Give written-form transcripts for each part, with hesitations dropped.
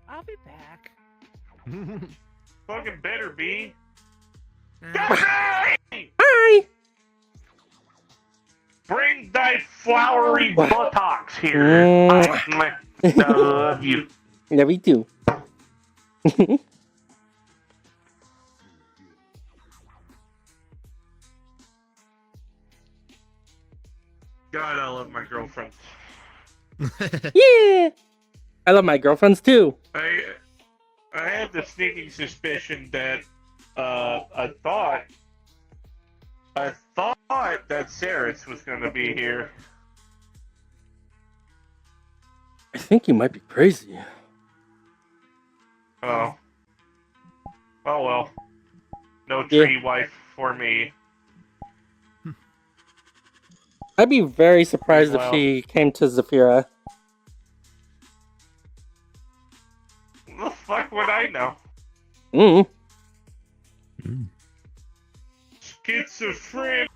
I'll be back. Fucking better be. Hi! Bring thy flowery buttocks here. I love you. Yeah, we do. God, I love my girlfriend. Yeah! I love my girlfriends too. I had the sneaking suspicion that I thought that Saris was gonna be here. I think you might be crazy. Oh. Oh well. No tree wife for me. I'd be very surprised if Well. she came to Zafira. The fuck would I know? Schizophrenic.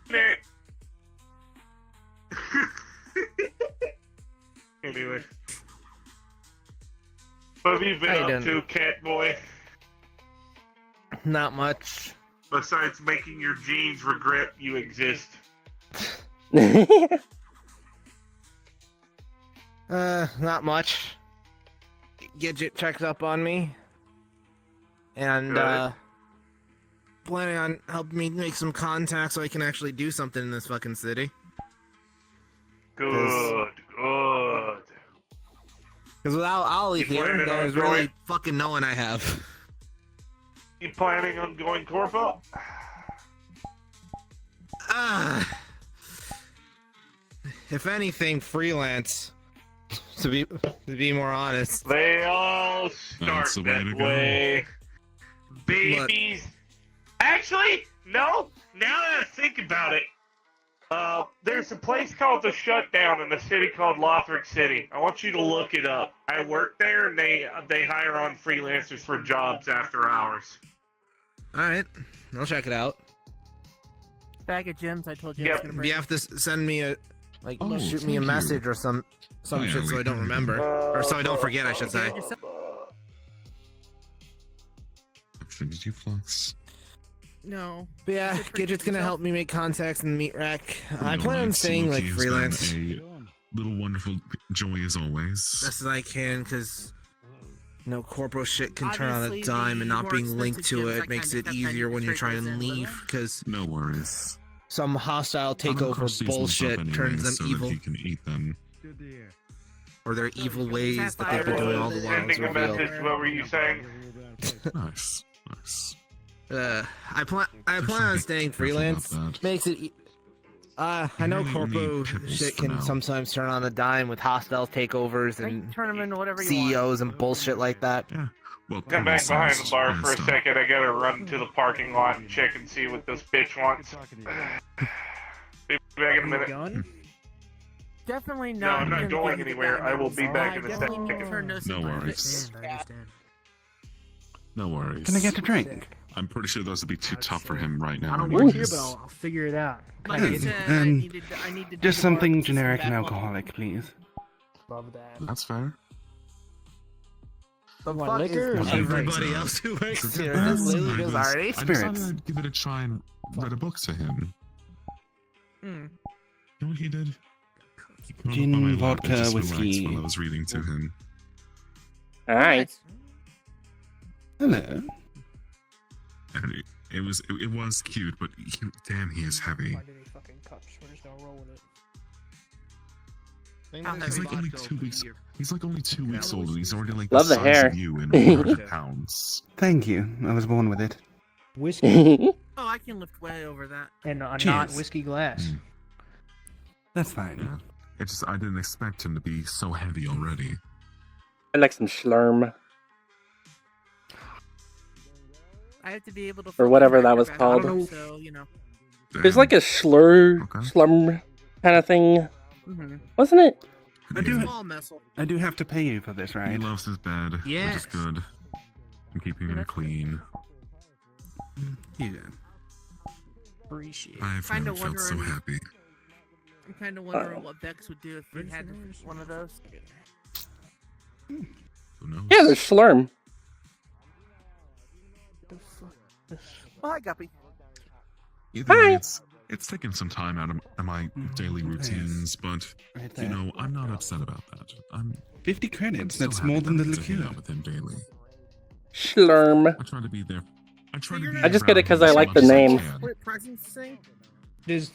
Anyway. What have you been up to, cat boy? Not much. Besides making your genes regret you exist. Not much. Gidget checked up on me. And, Good. planning on helping me make some contacts so I can actually do something in this fucking city. Good. Because without Ollie You here, planning on there's going- really fucking no one I have. You planning on going corpo? If anything, freelance. To be more honest. They all start That's the way that to go. way. Babies. Actually, no. Now that I think about it, there's a place called The Shutdown in a city called Lothric City. I want you to look it up. I work there, and they hire on freelancers for jobs after hours. Alright, I'll check it out. Bag of gems I told you I Yep. was gonna bring. You have to send me a, like, Oh, shoot me a thank you. message or some yeah, shit so I don't remember. Or so I don't forget, I should say. Did you flux? No. But yeah, Just forget Gidget's gonna yourself. help me make contacts in the meat rack. I You know plan on what? staying like Loki has freelance been a little wonderful joy as always. best as I can, because corporal shit can turn on a Obviously, dime, and the not more being linked expensive to gems, I it makes kinda it kept easier when you're trade trying to those in, leave, but- because No worries. some hostile I'm gonna takeover crush these ones up bullshit anyway turns them so evil, that he can eat them. or their evil ways that they've been I doing all was the while is sending a revealed. message. What were you saying? Nice. I plan on staying Careful about freelance. that. Makes it. I know really corpo need pickles shit for can now. sometimes turn on a dime with hostile takeovers and Turn them into whatever you want. CEOs and bullshit like that. Yeah. Well, Come back behind the bar for a second. I gotta run to the parking lot and check and see what this bitch wants. Be back in a minute. Going? Definitely No, not. I'm not gonna going give you the anywhere. I will be diamonds. back in a definitely need to second. turn those No into worries. diamonds. No worries. Can I get a drink? I'm pretty sure those would be too tough for him right now. I don't anyways. work here, but I'll figure it out. Like I Hey, said, I need to do just the something markets and generic and that alcoholic, please. Love that. That's fair. The Want fuck liquor or is something? everybody Uh, else who works It's here? okay. This literally I goes was- already. I decided Spirits. I'd give it a try and read a book to him. Hmm. You know what he did? He curled up Gin, on my lap and vodka, just relaxed whiskey. while I was reading to him. Alright. Hello. And it was cute, but damn, he is heavy. fucking cups. We're just gonna roll with it. He's like only 2 weeks. He's like only 2 weeks old, and he's already like Love the size hair. of you in 100 pounds. Thank you. I was born with it. Oh, I can lift way over that. And a Cheers. not whiskey glass. Mm. That's fine. Yeah. It's just I didn't expect him to be so heavy already. I like some schlurm. I have to be able to. Or whatever that was back called. up, So There's like a Okay. slurm kind of thing, Mhm. wasn't it? I do, Small missile. I do have to pay you for this, He right? loves his bed, which Yes. is good. And keeping him clean. Yeah. Appreciate. I've Kinda never felt so wondering- happy. I'm kind of wondering what Vex would do if we had one of those. Who knows? Yeah, there's Slurm. Oh, hi, Guppy. Either Hi. way, it's taken some time out of my daily routines, but Right you there. know, I'm not upset about that. I'm 50 credits. still That's happy more than the that I get to hang liqueur. out with him daily. Slurm. I try to be there. I try to you're be not- I just get around it 'cause him I as like much the as I name. can. Split presents thing? There's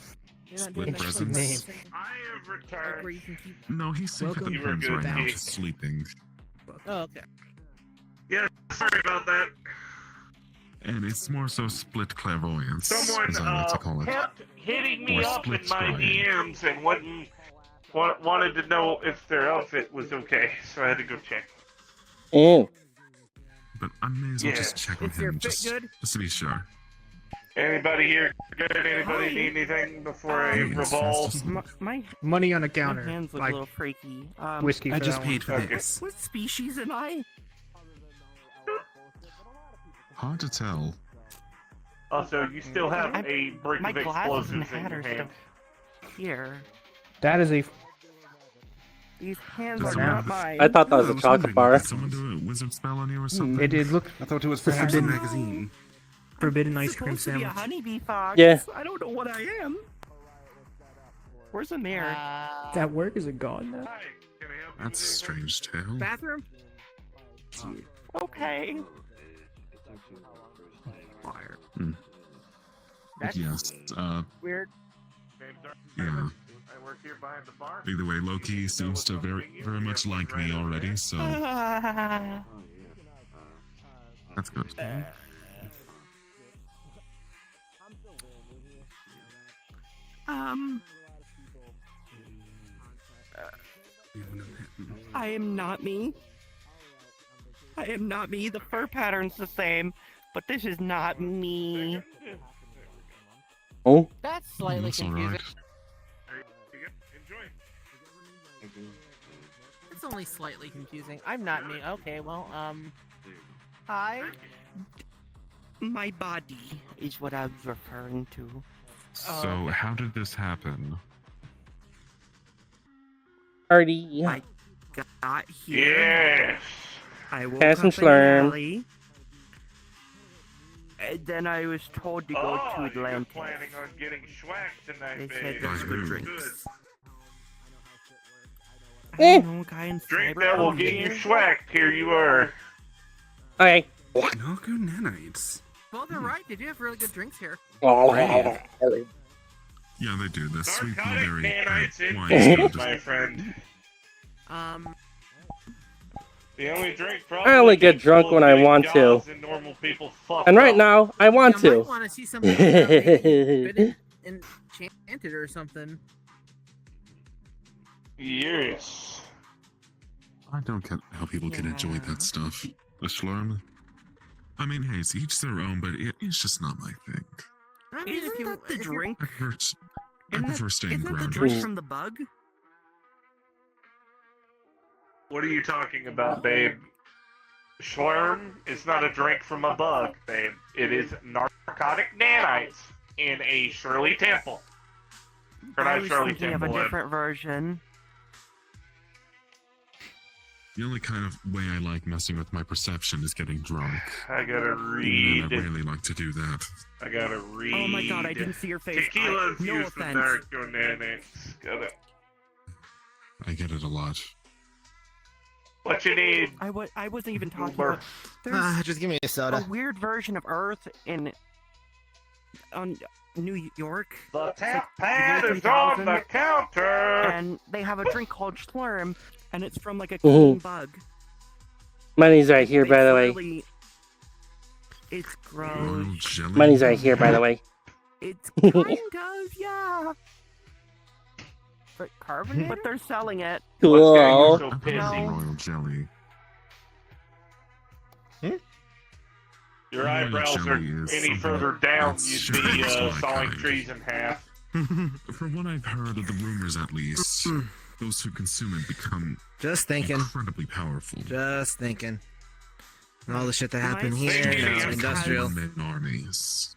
You're not Split doing the presents? presents thing? I have Like where returned. you can keep... No, he's safe Welcome. at the You were rooms good, right now, Keith. just sleeping. Oh, okay. Yeah, sorry about that. And it's more so split clairvoyance, Someone as I like to call it. kept hitting me Or up in split my scrying. DMs and wanted to know if their outfit was okay, so I had to go check. Ew. But I may as well just Yes. check on Is your him fit just good? to be sure. Anybody here good? Anybody Hi. need anything before I He is fast revolve? asleep. My Money on the counter. hands look Like a little freaky. whiskey for I just that paid one. for Okay. this. What species am I? Hard to tell. Also, you still have I'm- a brick My of glasses and explosives in hat your are hand. still here. That is a. These hands Does are someone- not mine. I thought that was I a was chocolate wondering, bar. Did someone do a wizard spell on you or something? It did look I thought it was perhaps a Forbidden. magazine. forbidden I'm ice cream supposed to be a sandwich. honeybee fox. Yeah. I don't know what I am. Where's the mirror? That work is a god now. Hi, can I help you That's a with anything? strange tale. Bathroom? Okay. Fire. That's Yes, weird. Name's Darth yeah. Vader. I work here behind the bar. Either way, Loki seems to very much like me already, so that's good. Um, I am not me. I am not me. The fur pattern's the same, but this is not me. Oh, That's slightly That's confusing. alright. There you go. Enjoy. It's only slightly confusing. I'm not me. Okay, well, hi. My body is what I was referring to. So, how did this happen? party. I got here. Yes. I woke Pass up and in an slurm. alley. And then I was told to go to You're Atlantis. planning on getting schwacked tonight, They baby. said there's By good who? drinks. Eh. I don't know, guy in Drink cyber that will phone get you here. schwacked. Here you are. Okay. Narco nanites. Well, they're right. They do have really good drinks here. Yeah, they do. The sweet Narcotic blueberry nanites wine is indeed, good. my friend. The only drink I only get drunk when I want to. And normal people fuck And right up. now, I want You might to. want to see something maybe enchanted or something. Yes. I don't get how people can enjoy Yeah. that stuff. The slurm. I mean, hey, it's each their own, but it's just not my thing. I mean, Isn't that the drink? I prefer, I Isn't prefer staying Isn't that the grounded. drink from the bug? What are you talking about, babe? Schlerm is not a drink from a bug, babe. It is narcotic nanites in a Shirley Temple. Or I not was Shirley thinking of a Temple. different version. The only kind of way I like messing with my perception is getting drunk. I gotta And read. I really like to do that. I gotta read. Oh my god, I didn't see your face. Tequila No infused with offense. narco nanites. Gotta. I get it a lot. What you need? I wasn't even talking Uber. about. There's Just give me a a soda. weird version of Earth on New York, The tap like pad year is on 3000, the counter. and they have a drink called Slurm, and it's from like a clean bug. Money's right here, They by the way. clearly- It's gross. Royal jelly. Money's right here, by the way. It's kind of, yeah. But carbonated? But they're selling it. Cool. So I've heard of pissy. royal jelly. Your Royal eyebrows are jelly is any something further down, that's you'd be strange to my sawing kind. trees in half. From what I've heard of the rumors, at least, those who consume it become Just thinking. incredibly powerful. Just thinking. And all the shit that My happened here, species now has industrial. One-man armies.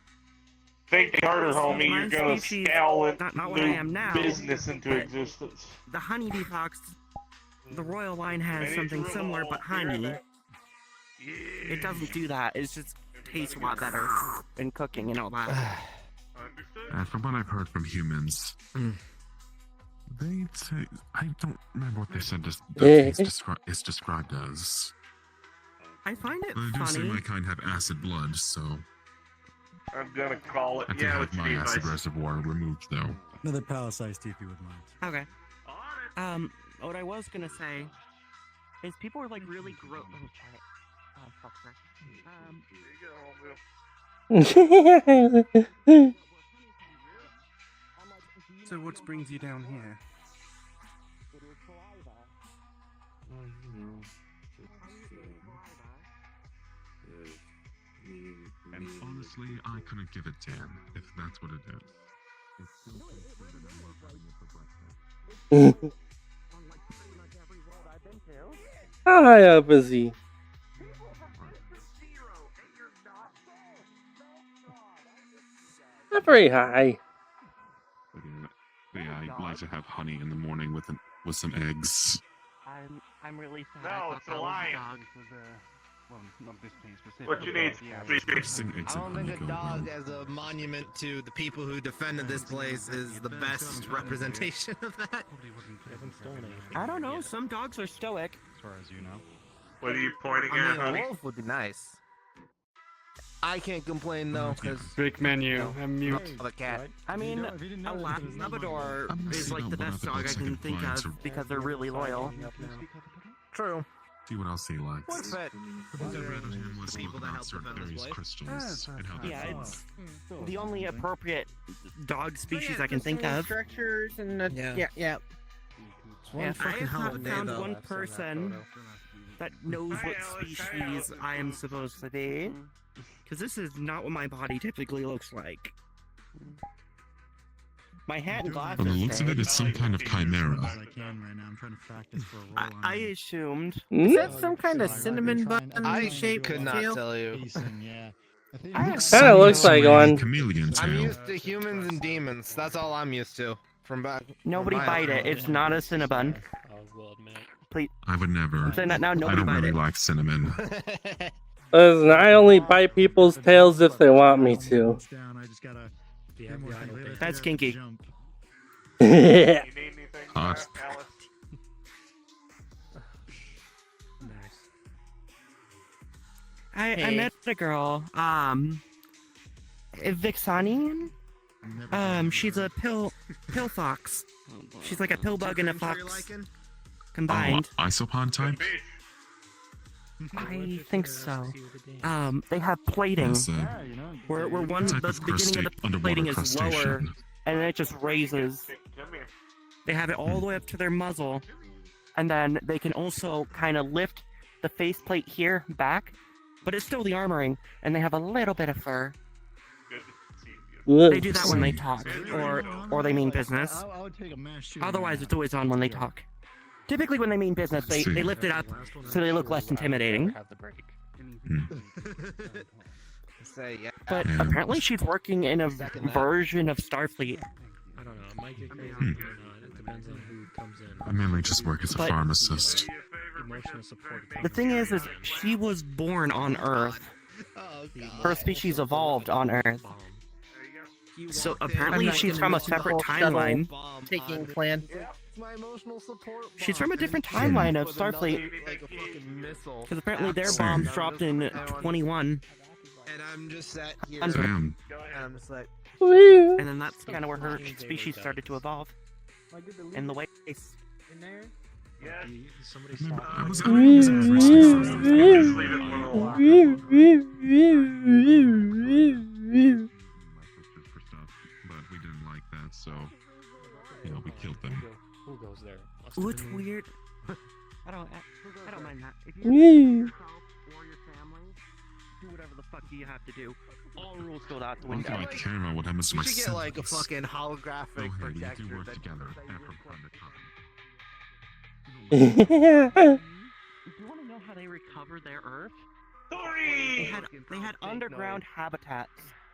Think harder, homie. My You're gonna species- scowl it not what I am now. business into but- existence. The honeybee fox the royal line has something similar, but honey. It doesn't do that. It just tastes a lot better in cooking and all that. And from what I've heard from humans, they say, I don't remember what they said it's described as. I find it But I do say funny. my kind have acid blood, so I'm gonna call it. I can Yeah, have what you my need, acid Vice? reservoir removed, though. Another palace-sized tea if you wouldn't mind. Okay. What I was gonna say is people are like really gross. Oh, shit. Oh, fuck that. So what brings you down here? And honestly, I couldn't give a damn if that's what it is. How high up is he? Not very high. Yeah, I like to have honey in the morning with some eggs. I'm really sad. No, it's a lion. Well, not this place specifically. What you need? Roasting eggs I and don't honey think a go dog well. as a monument to the people who defended this place is the best representation of that. I don't know. Some dogs are stoic. As far as you know. What are you pointing I at, mean, a honey? wolf would be nice. I can't complain though, because Big menu. I'm mute. the cat. I mean, If you didn't a know, this is Labrador I'm gonna is see like the what best other dog I dogs I can can think find of to- because they're really loyal. True. See what else he likes. What's that? The things I read of him was The people spoke that about helped certain defend this various place? crystals and how they Yeah, form. it's the only appropriate dog species Yeah, I can just think some of. Structures and Yeah. yeah. It's one Yeah, I fucking have hell of a not day found though. one person that knows what species I am supposed to be. Because this is not what my body typically looks like. My hat and glasses. From the looks of it, it's some kind of As chimera. I can right now. I'm trying to practice for a role. I assumed. Is Hmm? that some kind of cinnamon bun I shaped could not tail? tell you. Yeah. I think I it's- have- Kinda looks like one. Chameleon I'm tail. used to humans and demons. That's all I'm used to. From back. Nobody from my bite it. upbringing. It's not a Cinnabon. I would never. I'm saying that now. I Nobody don't bite really it. like cinnamon. Listen, I only bite people's tails if they want me to. Down, I just gotta That's kinky. jump. You need anything, Hot. Alice? I met a girl. Vixanian. She's a pill fox. She's like a pill bug and a Cream tree fox lichen? combined. Isopod type? I think so. They have plating. Yes, Where one type the of beginning of the underwater plating is lower, crustacean. and then it just raises. Come here. They have it all the way up to their muzzle, and then they can also kind of lift the faceplate here back, but it's still the armoring, and they have a little bit of fur. Good to see you. They do that when they talk, or they mean business. I would take a mass shooting. Otherwise, it's always on when they talk. Typically, when they mean business, they lift it up so they look less intimidating. Say yeah. But Yeah. apparently, she's working in a version of Starfleet. I don't know. It might get crazy or not. It depends on who comes in. I mainly just work as a But- pharmacist. Emotional support. The thing is she was born on Earth. Oh, Her species evolved on Earth. So apparently, I'm not she's gonna from a mention the separate whole shuttle timeline. Taking plan. My emotional support. She's from a different timeline of Was another, Starfleet. like a fucking missile. Because apparently their Absolutely. bombs dropped in 21, And I'm just sat here. Under- Damn. And I'm just like, and then that's kind of where her species started to evolve. In the waste. In there? Yes. Somebody Remember, stop. I was university first. Just leave it alone. For stuff, but we didn't like that, so we killed them. Who goes there? Ooh, it's weird. I don't mind that. If you yourself or your family, do whatever the fuck you have to do. All rules go out the One window. thing I care about what happens to we my should get like a siblings. fucking Oh, holographic hey, we protector. do work that- together that and you from put- time to time. Do you want to know how they recover their Earth? They Sorry. had underground habitats,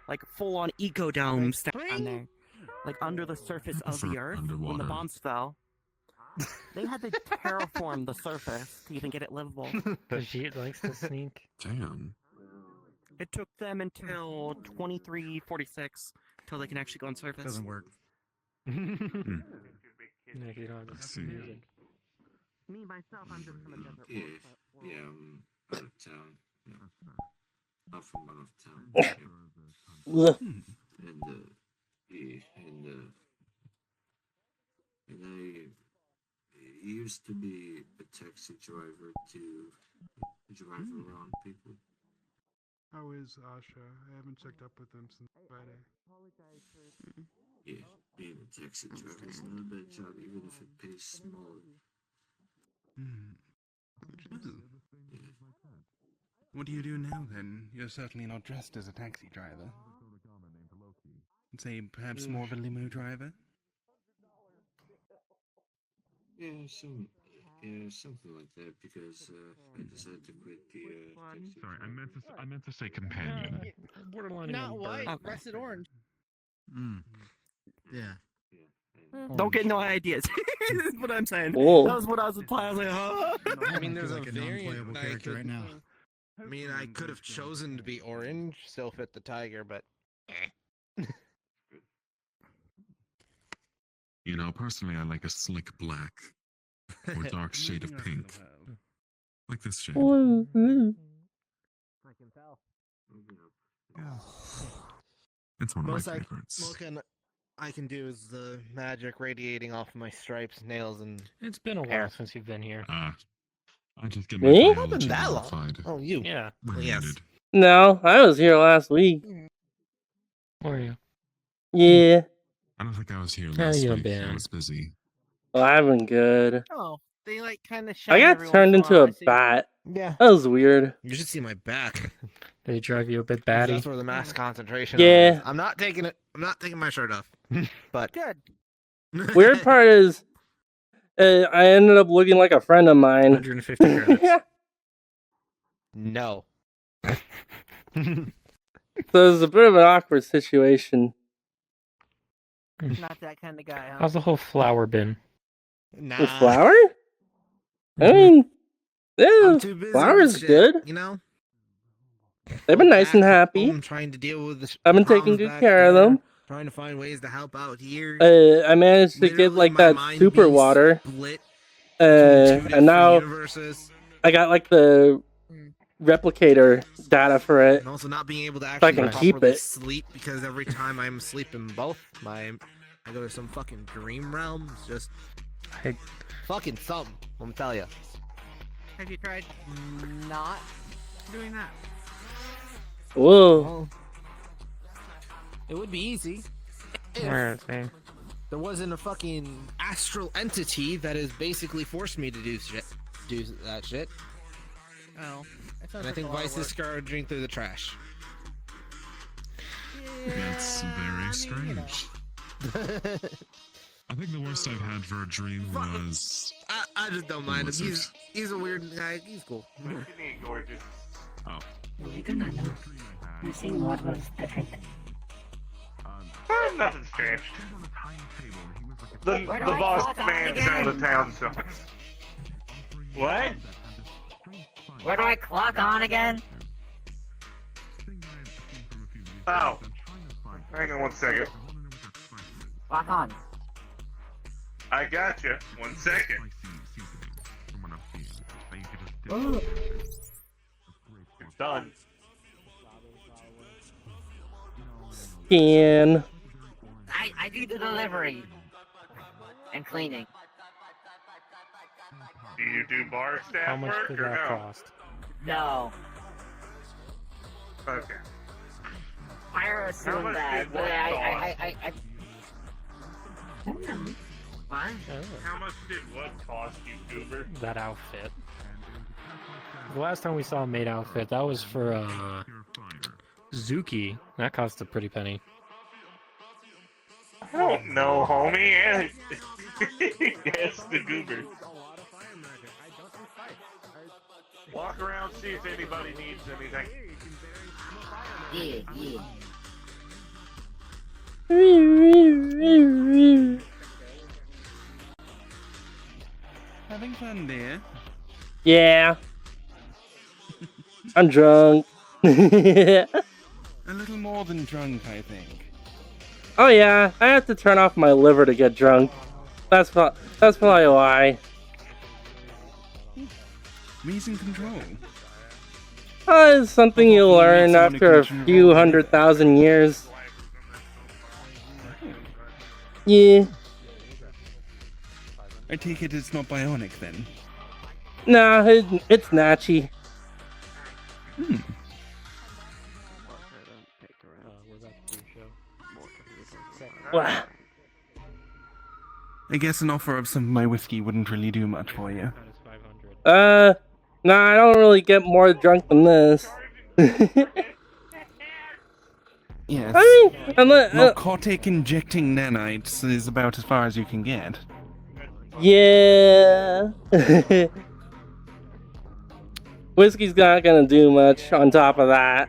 like full-on ecodomes down there, like under the surface of For the Earth when the underwater. bombs fell. They had to terraform the surface to even get it livable. Because she likes to sneak. Damn. It took them until 2346 till they can actually go on surface. Doesn't work. Yeah, you don't have I to see. music. Me, myself, I'm just from a desert Yeah, world. yeah, I'm out of town. Yeah. I'm from out of town. Yeah. Ugh. And yeah, and I used to be a taxi driver to drive around people. How is Asha? I haven't checked up with them since Friday. Yeah, being a taxi driver is not a bad job, even if it pays small. Yeah. What do you do now then? You're certainly not dressed as a taxi driver. Say, perhaps more of a limo driver? Yeah, something like that, because I decided to quit the taxi. Sorry, I meant to say companion. Borderline. Not white, Okay. rusted orange. Yeah. Don't get no ideas. That's what I'm saying. Whoa. That was what I was implying. I was like, huh? I mean, there's like a a variant non-playable I character could- right now. I mean, I could have chosen to be orange, still fit the tiger, but You know, personally, I like a slick black or dark shade of Moving around pink, the world. like this shade. Mm. I can tell. It's one of most my I favorites. I can do is the magic radiating off my stripes, nails, and It's been a while since you've been here. I just get Me? my not been biology that long. modified. Oh, you. Yeah. when Yes. needed. No, I was here last week. Where are you? Yeah. I don't think I was here How last you week. been? I was busy. Well, I've been good. Oh, they like kind of I got turned into a bat. Yeah. That was weird. You should see my back. They drive you a bit 'Cause batty. That's where the mass concentration. Yeah. Is. I'm not taking it. I'm not taking my shirt off. But Good. Weird part is, I ended up looking like a friend of mine. 150 credits. No. So it was a bit of an awkward situation. Not that kind of guy, huh? How's the whole flower been? Nah. With flower? I mean, yeah, I'm too busy flower's with shit, good. You know. They've been nice and Back happy. home trying to deal with the I've been taking problems good back care of there, them. Trying to find ways to help out here. I managed to get Literally, like my that mind super being water. split between two And different now universes, I got like the replicator data for it. and also not being able to I actually can keep properly it. sleep because every time I'm asleep in both, I go to some fucking dream realm. It's just I- fucking something. I'm telling you. Have you tried not doing that? Whoa. Well, it would be easy Where if is he? there wasn't a fucking astral entity that has basically forced me to do that shit. Oh, that sounds And I like think a lot of Vice is work. scouring through the trash. That's Yeah, very I mean, strange. I think the worst I've had for a dream was. I just don't mind him. Lizards. He's a weird guy. He's cool. What you need, gorgeous? Oh. Nothing strange. The boss man's out of town, so. What? Where do I clock on again? Oh. Hang on one second. Clock on. I gotcha. 1 second. It's done. Scan. I do the delivery and cleaning. Do you do bar staff How much work did or that no? cost? No, Okay. I How assume much that, did but what I. What? How much did what cost you, Goober? That outfit. The last time we saw a maid outfit, that was for Zuki. That cost a pretty penny. I don't know, homie. Yes, the Goober. Walk around, see if anybody needs anything. Yeah. fun, dear. Yeah. I'm drunk. A little more than drunk, I think. Oh yeah, I have to turn off my liver to get drunk. That's probably why. Reason control. It's something you Hopefully learn meet someone who after a can few roll 100,000 years. Yeah. I take it it's not bionic then. Nah, it's natchy. Wow. I guess an offer of some of my whiskey wouldn't really do much for you. Nah, I don't really get more drunk than this. Yes. I mean, narcotic injecting nanites is about as far as you can get. yeah. Whiskey's not gonna do much on top of that.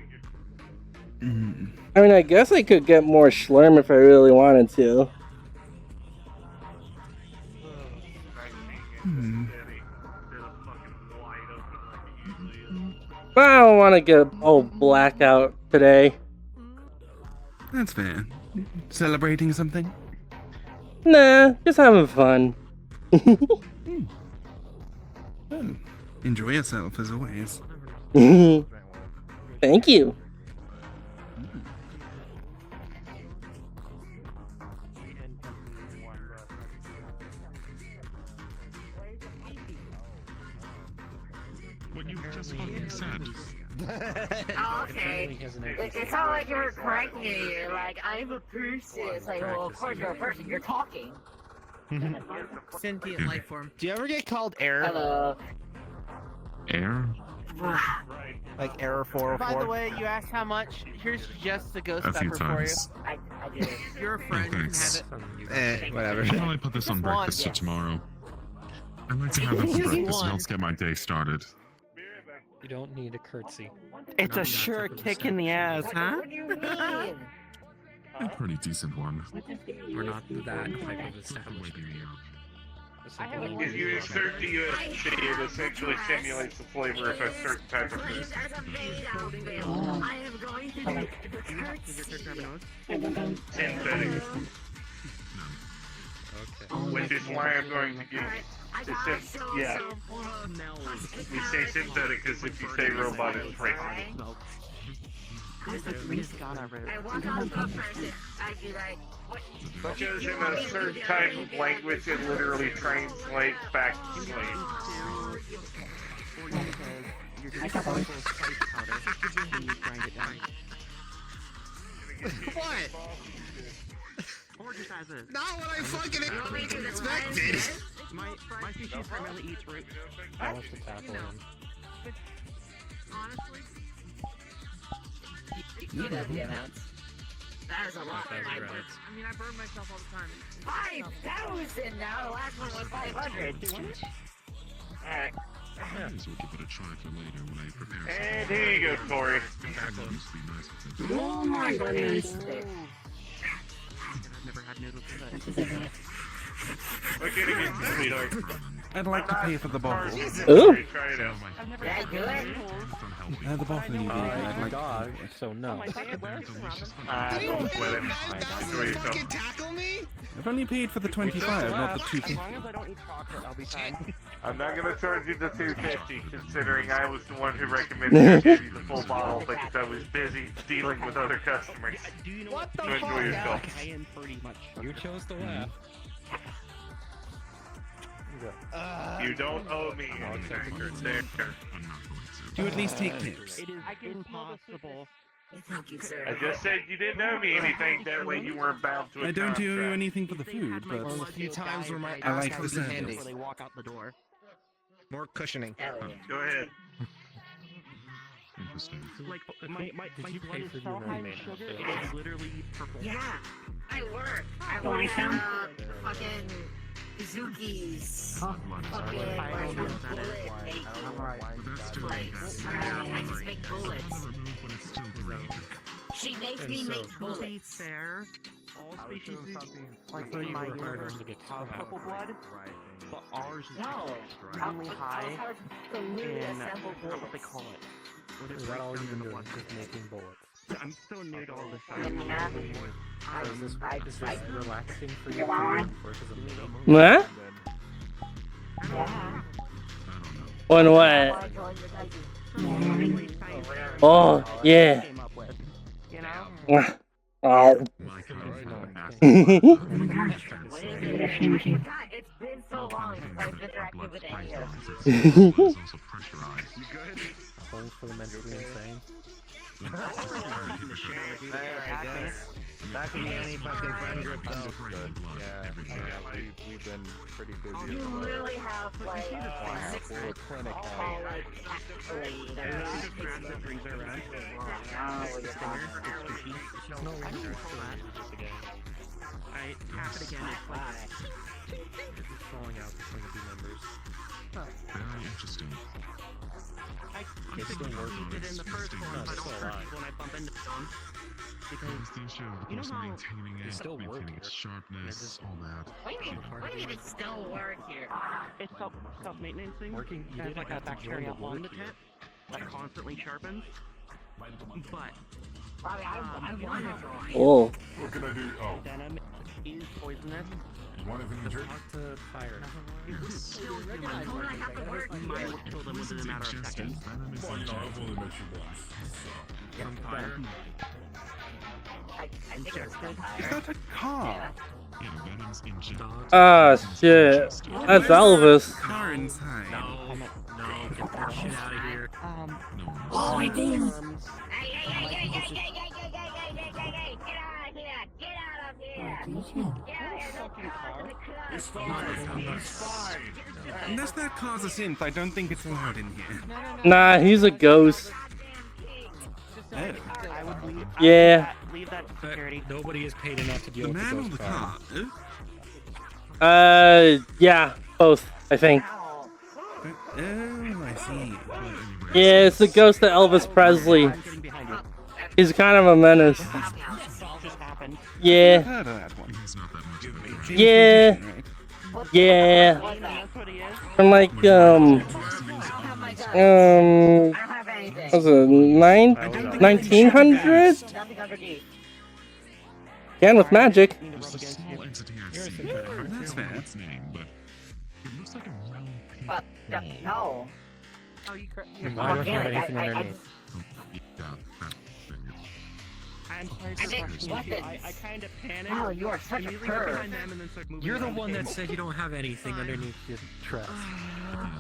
I mean, I guess I could get more Schlurm if I really wanted to. But I don't want to get all blackout today. That's fair. Celebrating something? Nah, just having fun. Well, enjoy yourself as always. Thank you. What you just fucking said. Oh, okay. It's not like you were correcting me. You're like, I'm a person. It's like, well, of course you're a person. You're talking. Sentient life form. Do you ever get called error? Hello. Air? Like error 404? By the way, you asked how much. Here's just the ghost A few pepper for you. times. I did it. You're a friend. You can have Thanks. it. Whatever. I'll probably put this on breakfast for tomorrow. I like to have it for breakfast. It helps get my day started. You don't need a curtsy. It's a sure kick in the ass, huh? What do you mean? A pretty decent one. We're not that type of establishment. If you insert the USC, it essentially simulates the flavor of a certain type of food. Synthetic. Which is why I'm going to give yeah. We say synthetic because if you say robot, it's racist. Because in a certain type of language, it literally translates back to slave. What? Or just as is. Not what I fucking expected. My species primarily eats roots. I'll have to tackle him. Honestly, you know the amounts. That is a lot. I mean, I burn myself all the time. 5,000 now. The last one was 500. Alright. So we'll give it a try for later when I prepare. And here you go, Tori. Oh my goodness. I've never had noodles Look at it, sweetheart. I'd like to pay for the bottle. Ooh. Try it out. That good? The bottle you gave me, I'd like to Dog, pay for it. so no. Don't sweat it. Enjoy yourself. Tackle me? I've only paid for the 25, not the 250. As long as I don't eat chocolate, I'll be fine. I'm not going to charge you the $250, considering I was the one who recommended I give you the full bottle because I was busy dealing with other customers. Do you know What the So enjoy fuck? yourself. I am pretty much. You chose to laugh. You don't owe me anything. There. I'm not going to. Do you at least take tips? It is impossible. Thank you, sir. I just said you didn't owe me anything, that way you weren't bound to a I don't owe you contract. anything for the food, Well, but a few times where my I like ass the would be service. handy. Before they walk out the door. More cushioning. Hell yeah. Go ahead. Interesting. Like my Did you blood pay is for so your high in roommate sugar, outfit? it is literally purple. Yeah, I work. I work at fucking Suzuki's. Fucking like bullet making place. I just make bullets. She makes me make To be bullets. fair, all species, like thought you my were hard universe, to get have to purple blood. but ours is No. extremely high Absolutely in assemble what bullets. they call it. What Is that all you've been doing? Just making bullets? I'm so new to all this Yeah. So is this relaxing for you? Come on. Or is it a minimum? What? Yeah. On what? I joined your cousin. Oh, yeah. came up with, you know? Oh. My kind of What is it? God, it's been so long since I've interacted with any of you. is also pressurized. Holes for the mentally insane? That could be any fucking friend group though. We've been pretty You really have like 6 clinic college actually. I tap it again, it's like It's falling out between the two members. Very interesting. I typically keep it in the first one, but I don't hurt when I bump into them. There's the issue of the You know person how- maintaining it, still work maintaining here. its sharpness, all that. What do you mean it's still work here? It's self-maintenance thing. Working, you It has didn't like a have to join bacteria the on the work here. tip that constantly sharpens. But I want to join. Oh. What can I do? Oh, venom is poisonous. one of the injured? Talk to fire. I'm told I have to work You might here. kill them within a matter of Ingested seconds. venom is Well, no, I've injected. only met you once. Vampire. I think it's good. Is that a car? Yeah, venom's injected. Ah, shit. That's Elvis. Car inside. No, get that shit out of here. Oh, I did. Arms. Hey, get out of here! Unless that car's a synth, I don't think it's allowed in here. Nah, he's a ghost. Oh. I would leave. Yeah. Leave that to security. Nobody is paid enough to deal The with man the or the ghost car? Yeah, both, I think. Oh, I see. Yeah, it's the ghost of Elvis Presley. I'm getting behind you. He's kind of a menace. Just happened. Yeah, Heard of that one. He's not that much of a threat. yeah, Right? yeah. That's what he is. From like, I don't have anything. what's it, 1900? Nothing under D. Again with magic. There's a small entity I see. That's fair. Its name, but it looks like a round pink But, ball. no. Oh, Why don't you have anything I- underneath? Oh, yeah, that thing. I'm sorry I for think questioning you. weapons. I kind of panicked. Oh, you are such a Immediately got perv. behind them and then started moving You're the around one that table. said you don't have anything underneath your dress.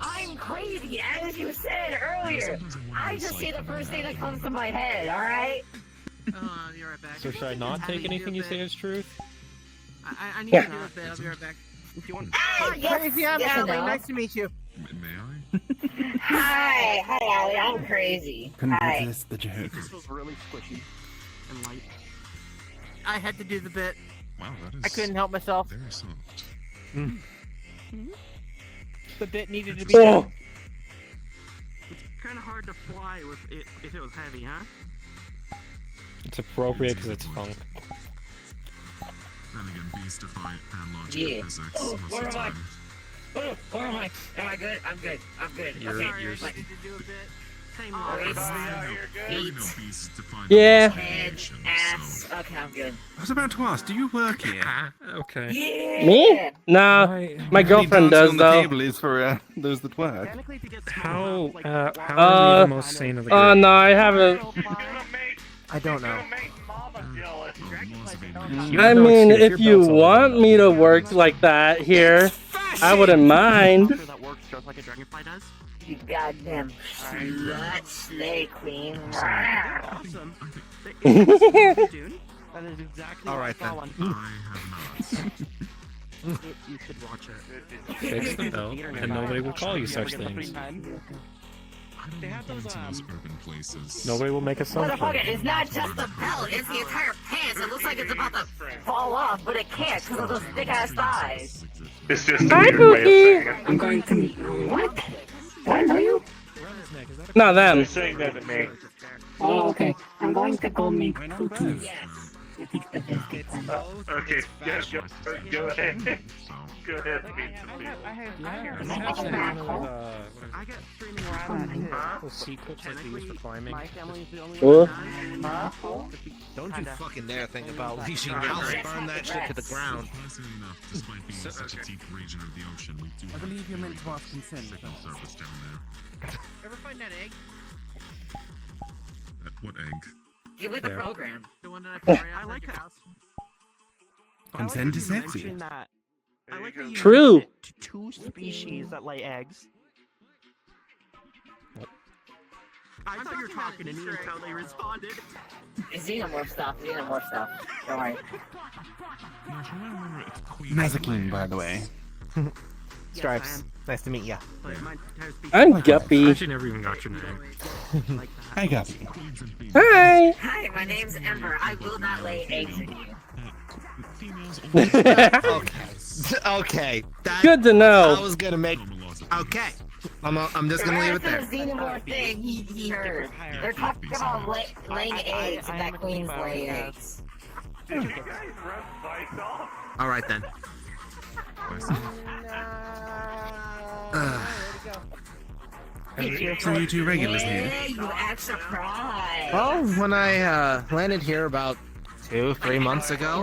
I'm crazy, as you said earlier. I just say the first thing that comes to my head, alright? Be right back. So should I not take anything you say as truth? I need Yeah. to do a bit. I'll be right back. If you want. Ah, yes, yes, and no. to meet you. May I? Hi, Allie, I'm crazy. Couldn't Hi. resist the joke. This was really squishy and light. I had to do the bit. Wow, that is I couldn't help myself. very soft. The bit needed to be Oh. done. It's kind of hard to fly with it if it was heavy, huh? It's appropriate because it's funk. Then again, bees defy analogy Yeah. of physics Oh, most where of the am I? time. Oh, where am I? Am I good? I'm good. I'm good. You're- Okay. you're- Like, to do a bit. Same Oh, line. it's- You know, bees defy Yeah. head, so ass. Okay, I'm good. I was about to ask, do you work here? Okay. Yeah. Me? Nah, my girlfriend does on the though. table is for those that work. Technically, to get the How, like, how are you the most sane of the group? No, I haven't. I don't know. I mean, if you want me to work like that here, I wouldn't mind. that works just like a dragonfly does. You goddamn slut snake queen. Awesome. Dude, that is exactly All what right, I saw then. one. I have not. You should watch it. Fix the belt, and nobody will call you such things. They have those, urban places. Nobody will make assumptions. Motherfucker, it's not just the belt, it's the entire pants. It looks like it's about to fall off, but it can't because of those thick ass thighs. It's just a Hi, weird way of saying Pookie. it. I'm going to. What? What are you? Not them. They're saying that to me. Oh, okay. I'm going to go make Why not cookies. both? Yes. Okay, go ahead. So, Go go ahead and beat some people. I get streaming where I'm at too. Those seat clips like they use for climbing. My family's the only What? one. Don't you fucking dare think about leashing me. I'll burn that shit to the ground. Surprisingly enough, despite being in such a deep region of the ocean, we do I believe you're meant to ask consent. signal service down there. Ever find that egg? What egg? You with the program. The one that I put right outside your house. Consent is I like how you sexy. mentioned that. I like how you True. mentioned it to two species that lay eggs. I thought you were talking to me until they responded. Xenomorph stuff. Xenomorph stuff. Don't worry. Nazakine, by the way. Stripes. Nice to meet ya. I'm Guppy. I actually never even got your name. Hi, Guppy. Hi. Hi, my name's Ember. I will not lay eggs in you. Okay. That, Good to know. I was gonna make. Okay. I'm just gonna leave it there. The xenomorph thing he heard. They're talking about laying eggs and that queens lay eggs. All right then. So you two regulars here? Yeah, you act surprised. Well, when I landed here about 2-3 months ago,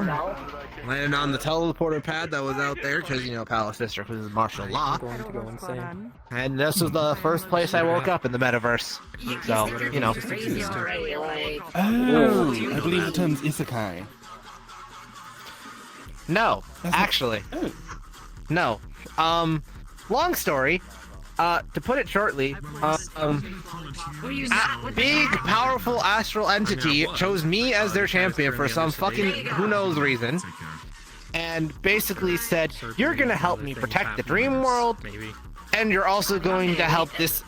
landed on the teleporter pad that was out there because Palace District was martial law, I'm going to go insane. and this was the first place I woke up in the metaverse. So Crazy already, like. Oh, I believe the term's isekai. No, actually, no. Long story. To put it shortly, a big, powerful astral entity chose me as their champion for some fucking who knows reason, and basically said, "You're gonna help me protect the dream world, and you're also going to help this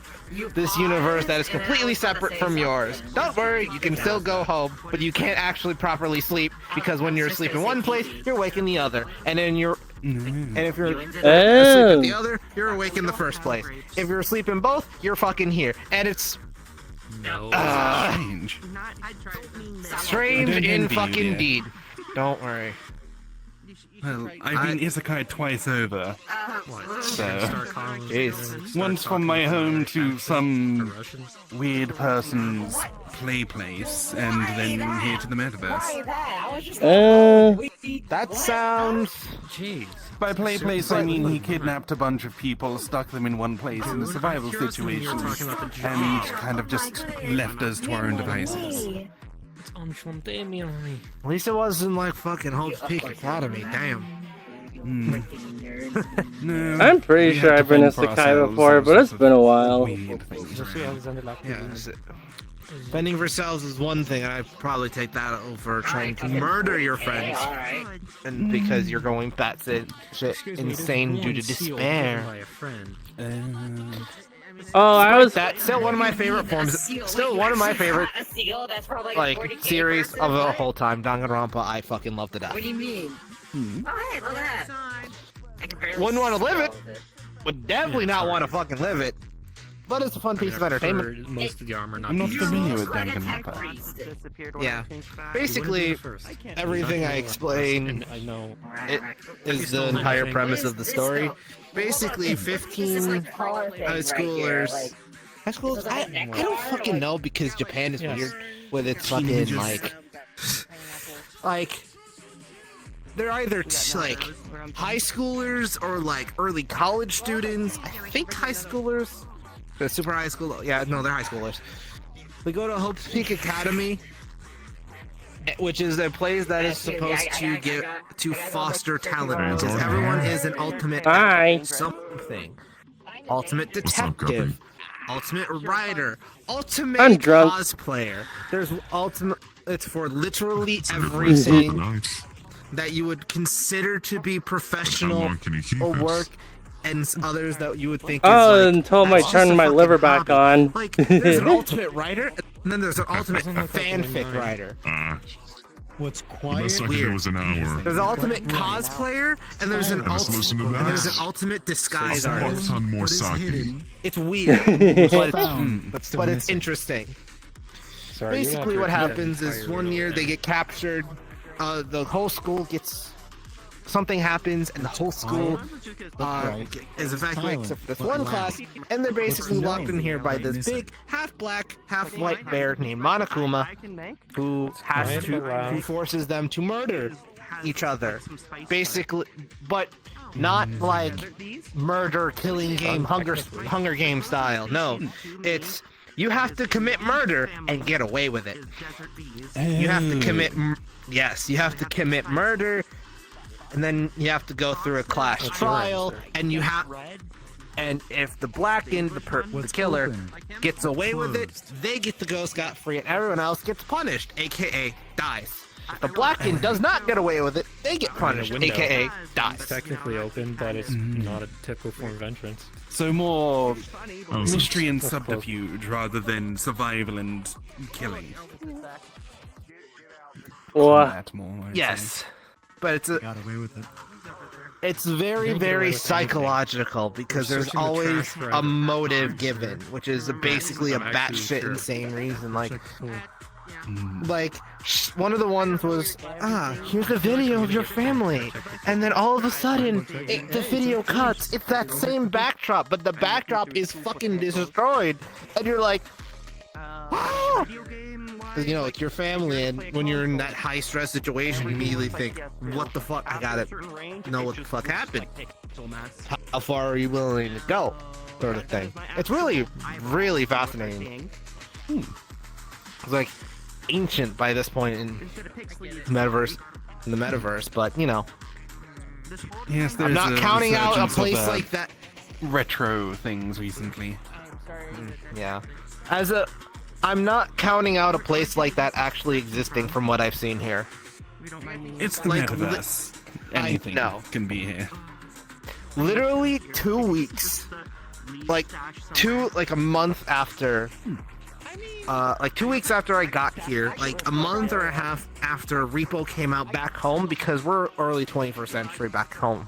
universe that is completely separate from yours. Don't worry, you can still go home, but you can't actually properly sleep because when you're asleep in one place, you're awake in the other, and then and if you're asleep in the other, you're awake in the first place. If you're asleep in both, you're fucking here, and it's Strange. strange I don't in envy you, fucking dear. deed. Don't worry. Well, I've been isekai twice over. So, Jeez. once from my home to some weird person's play place, and then here to the metaverse. That sounds. Jeez. By play place, I mean he kidnapped a bunch of people, stuck them in one place in a survival situation, and kind of just left us to our own devices. It's on Shondamian. At least it wasn't like fucking Hope's Peak Academy. Damn. No, I'm pretty we sure had I've to been fend for isekai ourselves, before, those but it's sorts been a of while. weird things, right? Yeah. Fending for selves is one thing, and I'd probably take that over trying to murder your friends. And because you're going batshit insane due to despair. Oh, I was. That's still one of my favorite forms. Still one of my favorite series of the whole time. Danganronpa, I fucking love to death. What do you mean? Oh, hey, look at that. Wouldn't want to live it. Would definitely not want to fucking live it. But it's a fun piece of entertainment. Most of the armor not I'm not used. familiar with Danganronpa. Yeah. Basically, everything I explain I know. it is the entire premise of the story. Basically, 15 high schoolers. High schoolers? I don't fucking know because Japan is weird with its fucking like they're either like high schoolers or like early college students. I think high schoolers. They're super high school. Yeah, no, they're high schoolers. We go to Hope's Peak Academy, which is a place that is supposed to foster talent, because everyone is an ultimate something, ultimate detective, ultimate writer, ultimate cosplayer. There's ultimate. It's for literally everything that you would consider to be professional or work. And others that you would think is until I turn my liver back on. Like, there's an ultimate writer, and then there's an ultimate fanfic writer. What's quiet? Weird. Was an hour. There's an ultimate cosplayer, and there's an ultimate disguise artist. More sake. It's weird, but it's interesting. Basically, what happens is one year they get captured. The whole school gets something happens and the whole school is evacuated except for this one class, and they're basically locked in here by this big half black, half white bear named Monokuma, who forces them to murder each other, basically, but not like murder, killing game, Hunger Game style. No, it's you have to commit murder and get away with it. You have to commit, yes, you have to commit murder, and then you have to go through a class trial, and you have, and if the blackened, the killer, gets away with it, they get to go scot-free, and everyone else gets punished, aka dies. If the blackened does not get away with it, they get punished, aka dies. It's technically open, but it's not a typical form of entrance. So more mystery and subterfuge rather than survival and killing. Combat more, I'd Yes, say. but it's Got away with it. it's very, very psychological because there's always a motive given, which is basically a batshit insane reason. Like one of the ones was, here's a video of your family, and then all of a sudden, the video cuts. It's that same backdrop, but the backdrop is fucking destroyed, and you're like, because you know, it's your family, and when you're in that high stress situation, you immediately think, what the fuck? I gotta know what the fuck happened. How far are you willing to go? Sort of thing. It's really, really fascinating. It's like ancient by this point in the metaverse, but you know, Yes, I'm not counting out a place like that. Retro things recently. Yeah, I'm not counting out a place like that actually existing from what I've seen here. It's the metaverse. Anything can be here. Literally 2 weeks, like a month after. 2 weeks after I got here, like a month or a half after Repo came out back home, because we're early 21st century back home.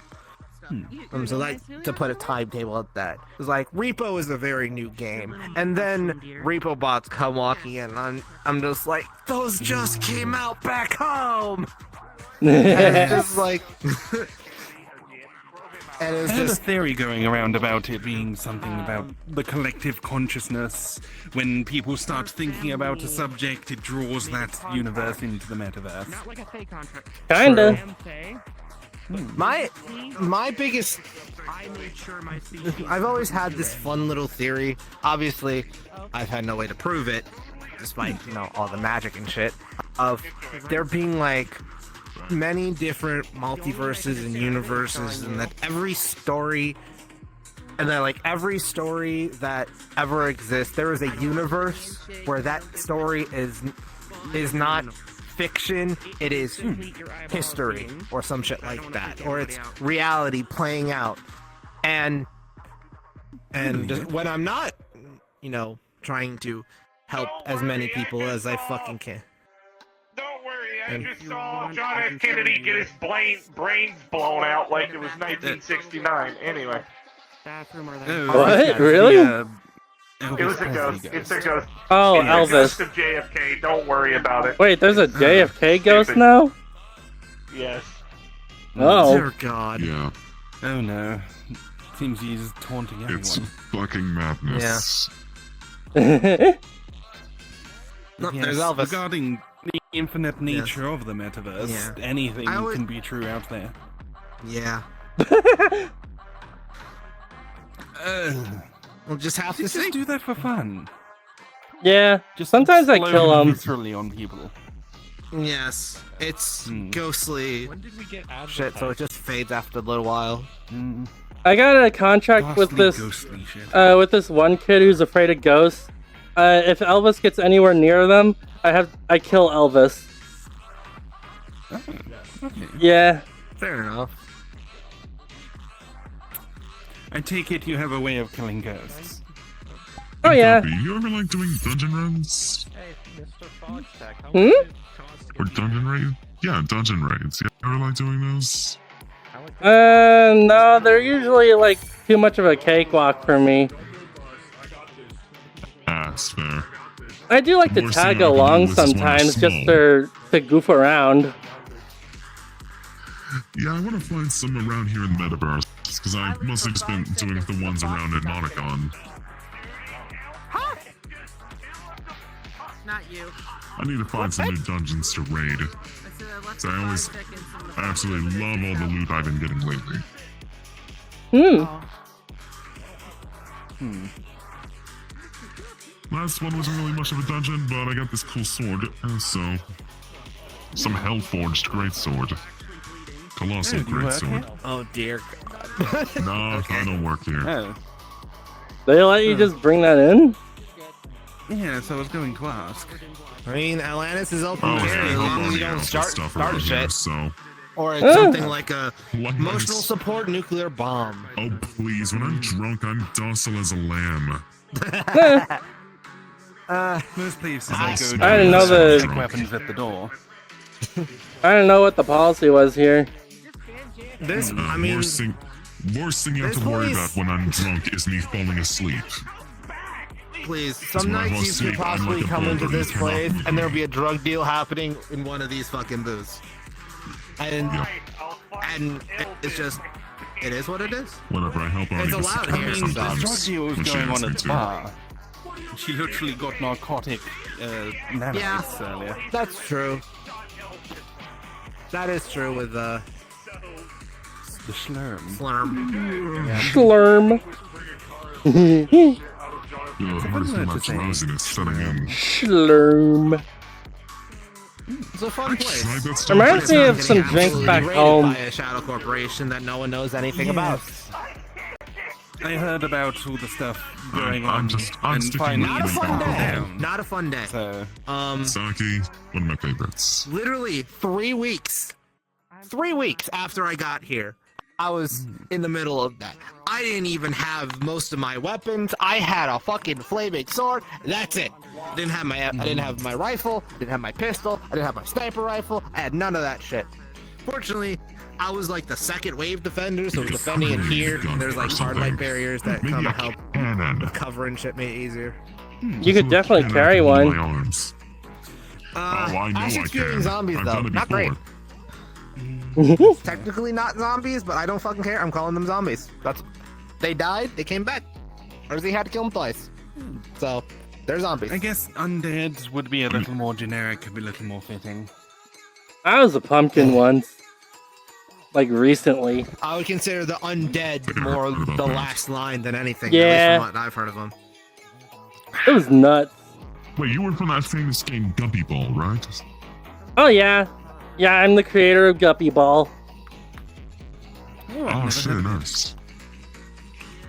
So like to put a timetable at that, it's like Repo is a very new game, and then Repo bots come walking in, and I'm just like, those just came out back home. And it's just like. And it's There's just a theory going around about it being something about the collective consciousness. When people start thinking about a subject, it draws that universe into the metaverse. Kinda. My biggest, I've always had this fun little theory. Obviously, I've had no way to prove it, despite, you know, all the magic and shit, of there being like many different multiverses and universes, and that every story that ever exists, there is a universe where that story is not fiction, it is history or some shit like that, or it's reality playing out. And just, when I'm not, you know, trying to help as many people as I fucking can. Don't worry, I just saw John F. Kennedy get his brains blown out like it was 1969. Anyway. What? Really? It was a ghost. It's a ghost. Oh, it's Elvis. A ghost of JFK. Don't worry about it. Wait, there's a JFK ghost now? Yes. Oh. Dear God. Yeah. Oh no. Seems he's taunting everyone. It's fucking madness. Yeah. Look, Yes, there's Elvis. regarding the infinite nature of the metaverse, Yeah. anything can be true out there. Yeah. We'll just have to Just do that for fun. Yeah, Just sometimes I explode kill them. viscerally on people. Yes, it's ghostly shit, so it just fades after a little while. I got a contract with Ghostly, this with this one kid who's afraid of ghosts. If Elvis gets anywhere near them, I kill Elvis. Okay. Yeah. Fair enough. I take it you have a way of killing ghosts. Oh yeah. Guppy, you ever like doing dungeon runs? Hey, Mr. Fogstack, how Or dungeon raids? Yeah, dungeon raids. You ever like doing those? No, they're usually like too much of a cakewalk for me. That's fair. I do like to More so, tag I can do along this is when I'm sometimes just small. to goof around. Yeah, I want to find some around here in the metaverse, because I've mostly just been doing the ones around at Nauticon. Not you. I need to find some new dungeons to raid. So I always absolutely love all the loot I've been getting lately. Last one wasn't really much of a dungeon, but I got this cool sword, so... Some Hellforged greatsword. Colossal greatsword. Oh dear. No, I don't work here. Oh. They let you just bring that in? Yes, I was going to ask. I mean, Atlantis is open Oh, carry yeah, as long as Hellborn, you yeah, don't all that start stuff around here, shit. so... Or it's something like a Like emotional this. support nuclear bomb. Oh, please, when I'm drunk, I'm docile as a lamb. Most places I I go to I didn't know the- take weapons at the door. I don't know what the policy was here. This, I mean, worst thing you have this to worry place- about when I'm drunk is me falling asleep. please, when some I fall nights you asleep, could I'm possibly like a come into boulder this you cannot place move. and there'll be a drug deal happening in one of these fucking booths. And, and it's just, it is what it is. Whatever, I help out It's even allowed Sakura here, The sometimes drug deal was when she going asks on me at the to. bar. She literally got narcotic nanites Yeah. earlier. That's true. That is true with The slurm. Slurm. Slurm. Where's word my to say. drowsiness setting in? Slurm. It's a fun place. Tried that stuff? Reminds me of Getting some drinks absolutely back raided home. by a shadow corporation that no one knows anything about. I heard about all the stuff going I'm on and sticking finally with Not a you. fun settled day. down. Not a fun day. So, Sake, one of my favorites. Literally 3 weeks. 3 weeks after I got here, I was in the middle of that. I didn't even have most of my weapons. I had a fucking flaming sword. That's it. I didn't have my rifle. I didn't have my pistol. I didn't have my sniper rifle. I had none of that shit. Fortunately, I was like the second wave defender, so defending it here. There's like hard light barriers that come and help with cover and shit, make it easier. You could definitely carry one. My arms. I know I Acid spewing can. zombies I've though, done it not before. great. Technically not zombies, but I don't fucking care. I'm calling them zombies. They died, they came back. Rosie had to kill them twice. So, they're zombies. I guess undead would be a little more generic, a little more fitting. I was a pumpkin once. Like recently. I would consider the undead more the last line than anything. Yeah. At least from what I've heard of them. It was nuts. Wait, you were from that famous game Guppy Ball, right? Oh yeah. Yeah, I'm the creator of Guppy Ball. Oh shit, nice.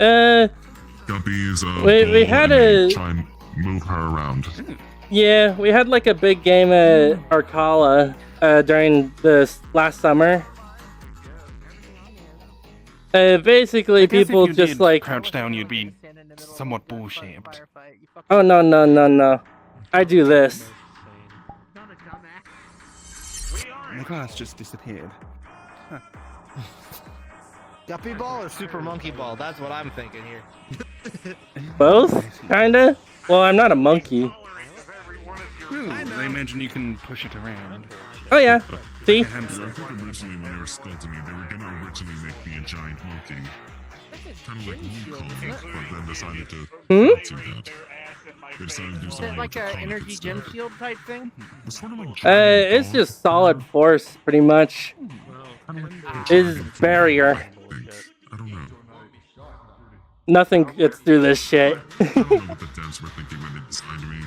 Guppy is a we ball had and you a- try and move her around. Yeah, we had like a big game at Arcala during this last summer. Basically, I guess people if you just did like, crouch down, you'd be somewhat bull-shaped. oh no, I do this. My glass just disappeared. Guppy ball or super monkey ball? That's what I'm thinking here. Both, kinda. Well, I'm not a monkey. I imagine you can push it around. Oh yeah. See? Yeah, I think originally when they were sculpting me, they were gonna originally make me a giant monkey. Kind of like Wukong, but then decided to not do that. They decided to do Is something it like with an the comic energy gem instead. shield type thing? It's sort of like It's just solid force, pretty much. It's barrier. I don't know. Nothing gets through this shit. I don't know what the devs were thinking when they designed me.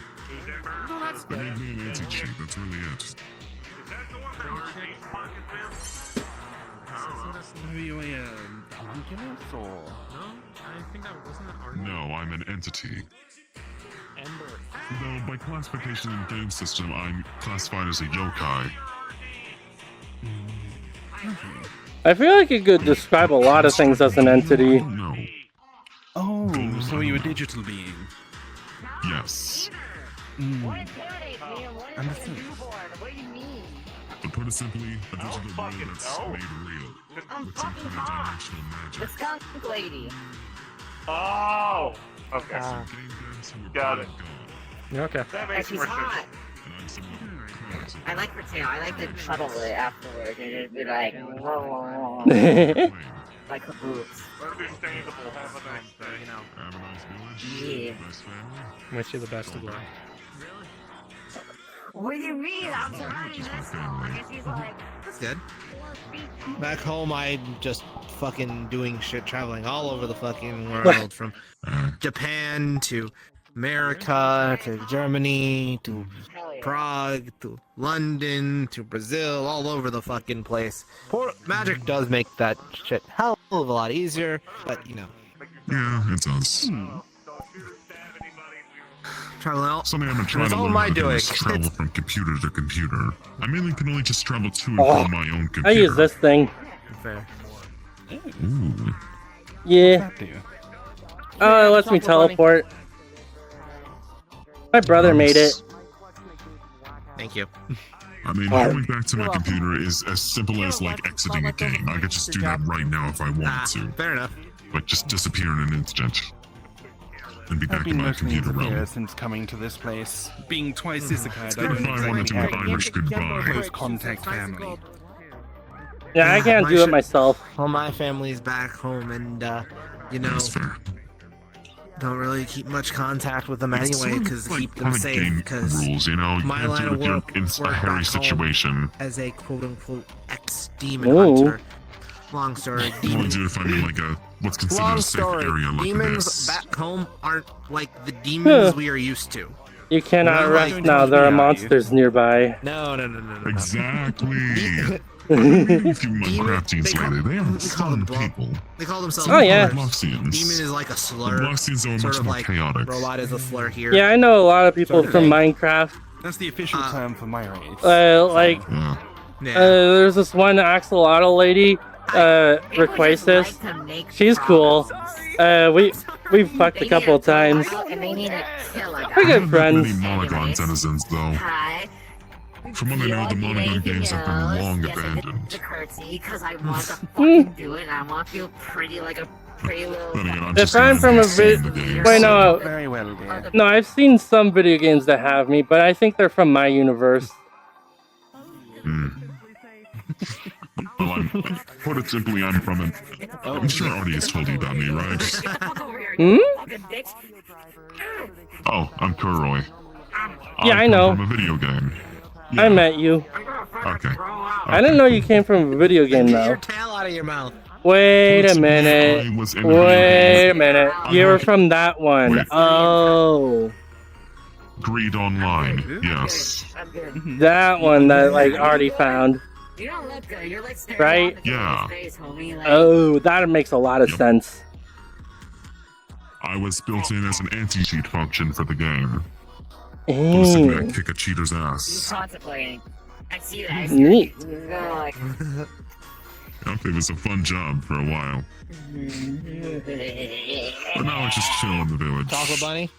They made me an anti-cheat, that's really it. Are you a homunculus or? No, I'm an entity. Though by classification in game system, I'm classified as a yokai. I feel like you could describe a lot of things as an entity. No. Oh, so you're a digital being. Yes. Understood. To put it simply, a digital being that's made real. With some kind of dimensional magic. The skunk lady. Oh! Okay. Some game devs who were Got playing it. God. Okay. That makes She's more sense. hot. And I'm someone I like her too. I like to cuddle it afterward and it'd be like, like her boobs. Understandable. Have a nice day. You know. Have a nice village. Yeah. Nice family. Wish you the best of luck. What do you mean? I'm surrounding this one. I guess he's like, That's good. Back home, I'm just fucking doing shit, traveling all over the fucking world, from Japan to America to Germany to Prague to London to Brazil, all over the fucking place. Magic does make that shit hell of a lot easier, but you know. Yeah, it does. Traveling all. Something I've been trying to all learn my how to do doing. is travel from computer to computer. I mainly can only just travel to and Oh, from my own computer. I use this thing. Fair. Ooh. Yeah. Oh, it lets me teleport. My brother made it. Thank you. I mean, going back to my computer is as simple as, like, exiting a game. I could just do that right now if I wanted to. Fair enough. Like, just disappear in an instant. And be I've back in been my listening computer to realm. fear since coming to this place. Being twice isekai, I don't Goodbye wanted to exactly have an any Irish goodbye. close contact family. Yeah, I can't do it myself. Well, my family's back home, and you know, That's fair. don't really keep much contact with them It's anyway, sort of because like keep them kind of safe. game Because rules, you know? You my have line to, of if you're work, in a work hairy back home situation. as a quote-unquote ex-demon Ooh. hunter. Long story. What do I do if I'm in, like, a what's considered Long a safe story. area like Demons this? back home aren't like the demons we are used to. You cannot Well, rest like- now. There are monsters nearby. No. Exactly. I've been reading a few Minecraftians lately. They are fun people. They call themselves. Oh, yeah. Demon is like a slur. The Bloxians are sort much of more like chaotic. robot is a slur here. Yeah, I know a lot of people Sort of from thing. Minecraft. That's the official term for my race. Like, Yeah. there's this one axolotl lady, Requasis. She's cool. We've fucked a couple of times. and they need to kill a We're guy. good friends. Many Monogon denizens, though. Hi. From what I know, the Monogon games have been long Yes, I did abandoned. the curtsy because I want to fucking do it and I want to feel pretty like a pretty little. Then again, I'm If just I'm from a vid. wait, no, Very well, dear. no, I've seen some video games that have me, but I think they're from my universe. Well, put it simply, I'm from it. I'm sure Artie has told you about me, right? Hmm? Oh, I'm Kuroi. Yeah, I come know. From a video game. I met you. Okay. I didn't know you came from a video game Get though. your tail out of your mouth. Wait a I minute. was in video Wait a games. minute. You were from that one. Wait. Oh. Greed Online. Yes. That one that like Artie found. You don't look good. You're like staring Right? out the Yeah. face, homie. Like, Oh, that makes a lot of sense. I was built in as an anti-cheat function for the game. Basically, I kick a cheater's ass. contemplating. I see that. I see Neat. that. You're gonna like. Yep, it was a fun job for a while. But now I just chill in the village. Chocolate bunny.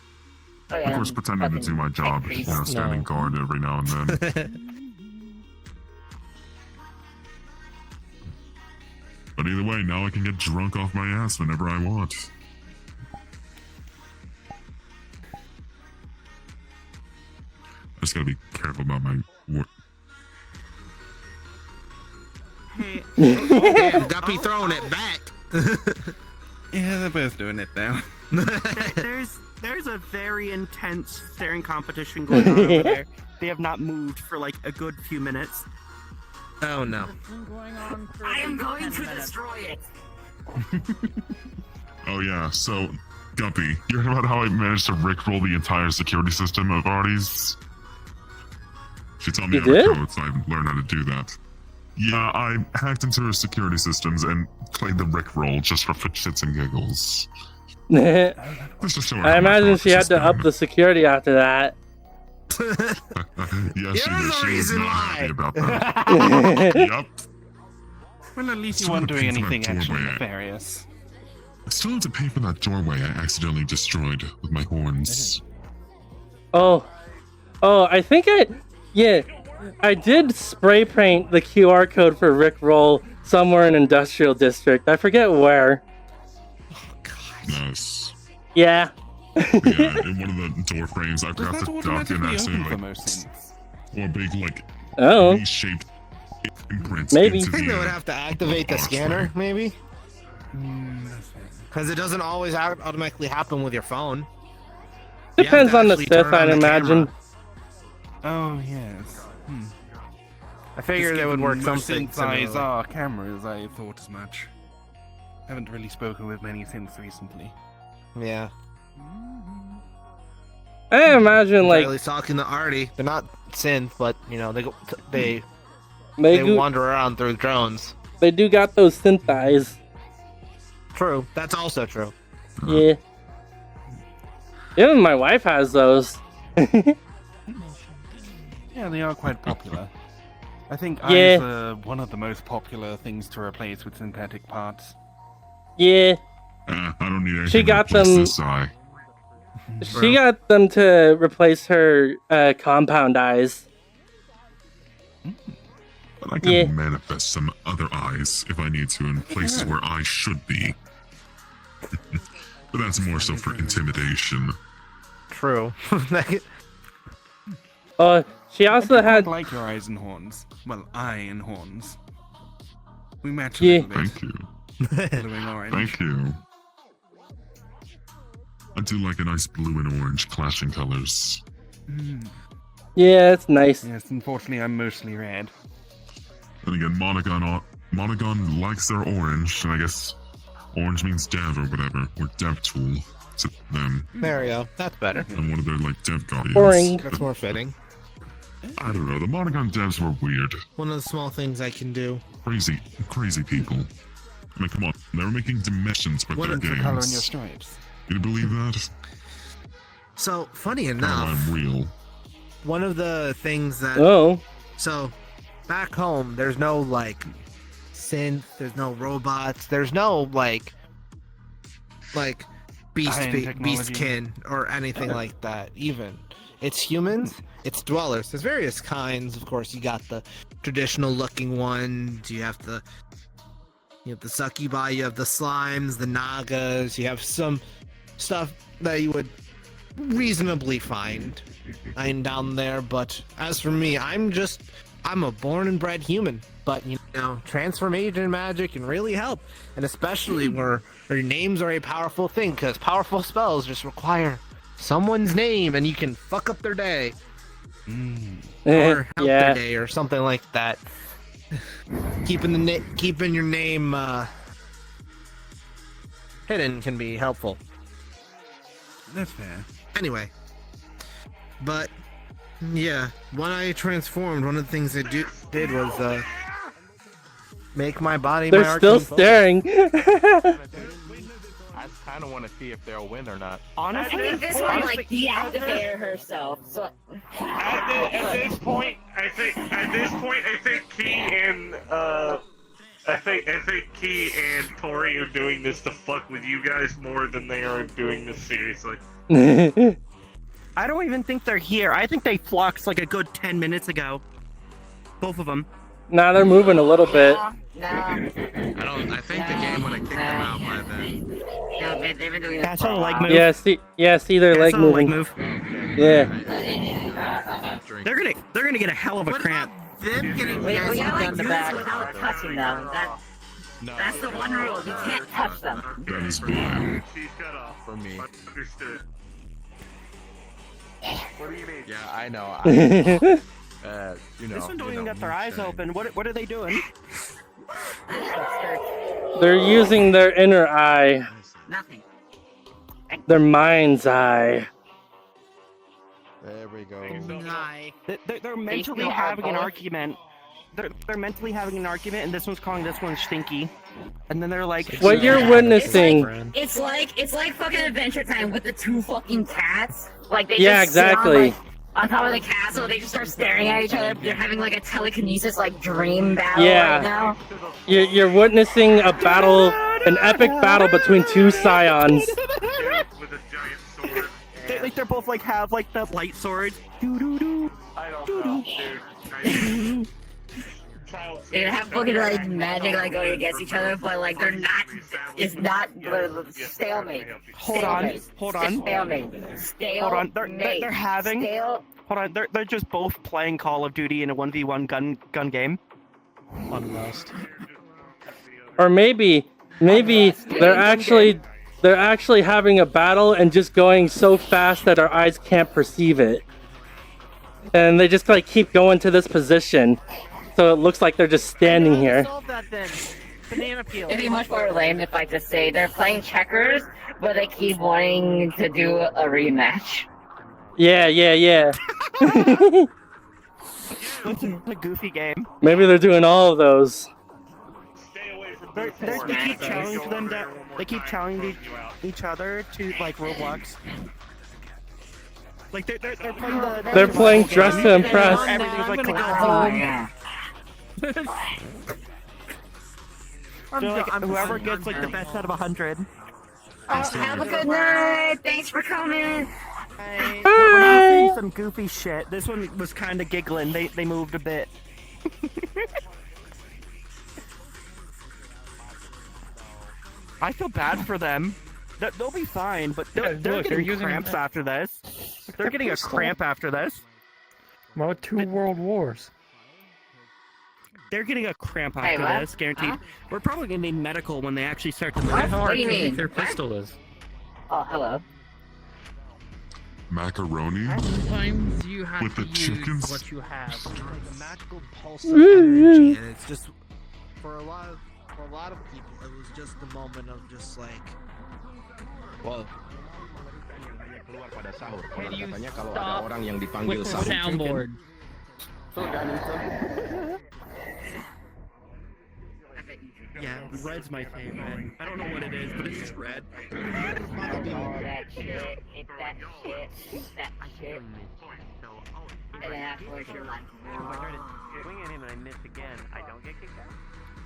Oh, Of yeah, course, pretending to do my job, you know, standing guard every now and then. But either way, now I can get drunk off my ass whenever I want. I just gotta be careful about my work. Damn, Guppy throwing it back. Yeah, they're both doing it now. There's a very intense staring competition going on over there. They have not moved for like a good few minutes. Oh no. I am going to destroy it. Oh yeah, so, Guppy, you heard about how I managed to rickroll the entire security system of Artie's? She told me You how to did? code, so I learned how to do that. Yeah, I hacked into her security systems and played the rickroll just for shits and giggles. Let's just show her I how my imagine she had process to up been. the security after that. Yeah, she You're did. the She was reason not why. happy about that. Yep. Well, at least you Still weren't have to doing pay for that anything actually doorway. nefarious. I still have to pay for that doorway I accidentally destroyed with my horns. Oh, I think I did spray paint the QR code for Rickroll somewhere in Industrial District. I forget where. Nice. Yeah. Yeah, in one of the door frames, I Does forgot that to duck and automatically open for accidentally most things? or a big like Oh. V-shaped imprints Maybe. into I think the they would have to activate the archway. scanner, maybe? Because it doesn't always automatically happen with your phone. You have Depends to on the actually turn Sith, on I'd the imagine. camera. Oh, yes. I figured they would work something Synthesize similar. our cameras, I thought as much. Haven't really spoken with many synths recently. Yeah. I imagine like Riley's talking to Artie. They're not synth, but you know they they wander around through drones. They do got those synth eyes. True. That's also true. Yeah. Even my wife has those. Yeah, they are quite popular. I think Yeah. eyes are one of the most popular things to replace with synthetic parts. Yeah. I don't need anything She to got replace them. this eye. She got them to replace her compound eyes. But I can Yeah. manifest some other eyes if I need to in places where I should be. But that's more so for intimidation. True. She also had. like your eyes and horns. Well, eye and horns. We match a Yeah. little bit. Thank you. Blue and orange. Thank you. I do like a nice blue and orange clashing colors. Yeah, it's nice. Yes, unfortunately, I'm mostly red. And again, Monogon likes their orange, and I guess orange means dev or whatever, or dev tool to them. There we go. That's better. And one of their like dev guardians. Orange. That's more fitting. I don't know. The Monogon devs were weird. One of the small things I can do. Crazy people. I mean, come on. They were making dimensions with What their is the games. color in your stripes? Can you believe that? So funny I'm enough, real. one of the things that Oh. so back home, there's no like synth, there's no robots, there's no like High-end technology. beastkin or anything like that. Even it's humans, it's dwellers. There's various kinds. Of course, you got the traditional looking ones. You have the succubi. You have the slimes, the nagas. You have some stuff that you would reasonably find down there. But as for me, I'm a born and bred human. But you know, transformation magic can really help, and especially where your names are a powerful thing, because powerful spells just require someone's name, and you can fuck up their day, or help Yeah. their day, or something like that. Keeping your name hidden can be helpful. That's fair. Anyway, but yeah, when I transformed, one of the things I did was make my body my They're still arcane focus. staring. I kind of want to see if they'll win or not. I think this one like deactivated herself. So At this point, I think Key and I think Key and Tori are doing this to fuck with you guys more than they are doing this seriously. I don't even think they're here. I think they flocked like a good 10 minutes ago. Both of them. Nah, they're moving a little bit. no, I think the game would have kicked them out by then. no, they've been doing this That's for a how leg while. move. Yeah, see their leg That's how leg moving. move. Yeah. They're gonna get a hell of a cramp. Them getting We guys gotta on like the do back. this without touching them. That's the one rule. You can't touch them. That is fine. She's cut off. For me. Understood. What do you mean? Yeah, I know. You know. This one don't you even know, got their eyes moonshine. open. What are they doing? They're using their inner eye. Nothing. Their mind's eye. There we go. They're mentally still having are an both. argument. They're mentally having an argument, and this one's calling this one stinky. And then they're like, What you're witnessing. It's like fucking Adventure Time with the two fucking cats. Like they Yeah, just sit exactly. on top of the castle. They just start staring at each other. They're having like a telekinesis like dream battle Yeah. right now. You're witnessing a battle, an epic battle between two scions. With a giant sword. they're both like have like the light swords. Doo doo doo. I don't know, dude. They have fucking like magic like going against each other, but like they're not. It's not stalemate. Hold on. Stalemate. Stalemate. Hold on. They're having. Hold on, they're just both playing Call of Duty in a 1v1 gun game. Unlust. Or maybe they're actually having a battle and just going so fast that our eyes can't perceive it. And they just like keep going to this position, so it looks like they're just standing here. Solve that then. Banana peel. It'd be much more lame if I just say they're playing checkers, but they keep wanting to do a rematch. Yeah. It's a goofy game. Maybe they're doing all of those. They keep challenging them. They keep challenging each other to like Roblox. Like they're playing the. They're playing Dress to Impress. Everything's like whoever gets like the best out of 100. Have a good night. Thanks for coming. We're not seeing some goofy shit. This one was kind of giggling. They moved a bit. I feel bad for them. They'll be fine, but they're getting cramps after this. They're getting a cramp after this. Well, 2 world wars. They're getting a cramp after this, guaranteed. Huh? We're probably gonna need medical when they actually start to move. How hard do you do you mean? think their pistol is? Oh, hello. Macaroni Sometimes you have with to the use chickens. what you have. It's like a magical pulse of energy, and it's just for a lot of people, it was just a moment of just like, whoa. Can you stop with the soundboard? Yeah, red's my favorite. I don't know what it is, but it's just red. That shit. It's that shit. It's that shit. And then afterwards you're like, Swing at him and I miss again. I don't get kicked out.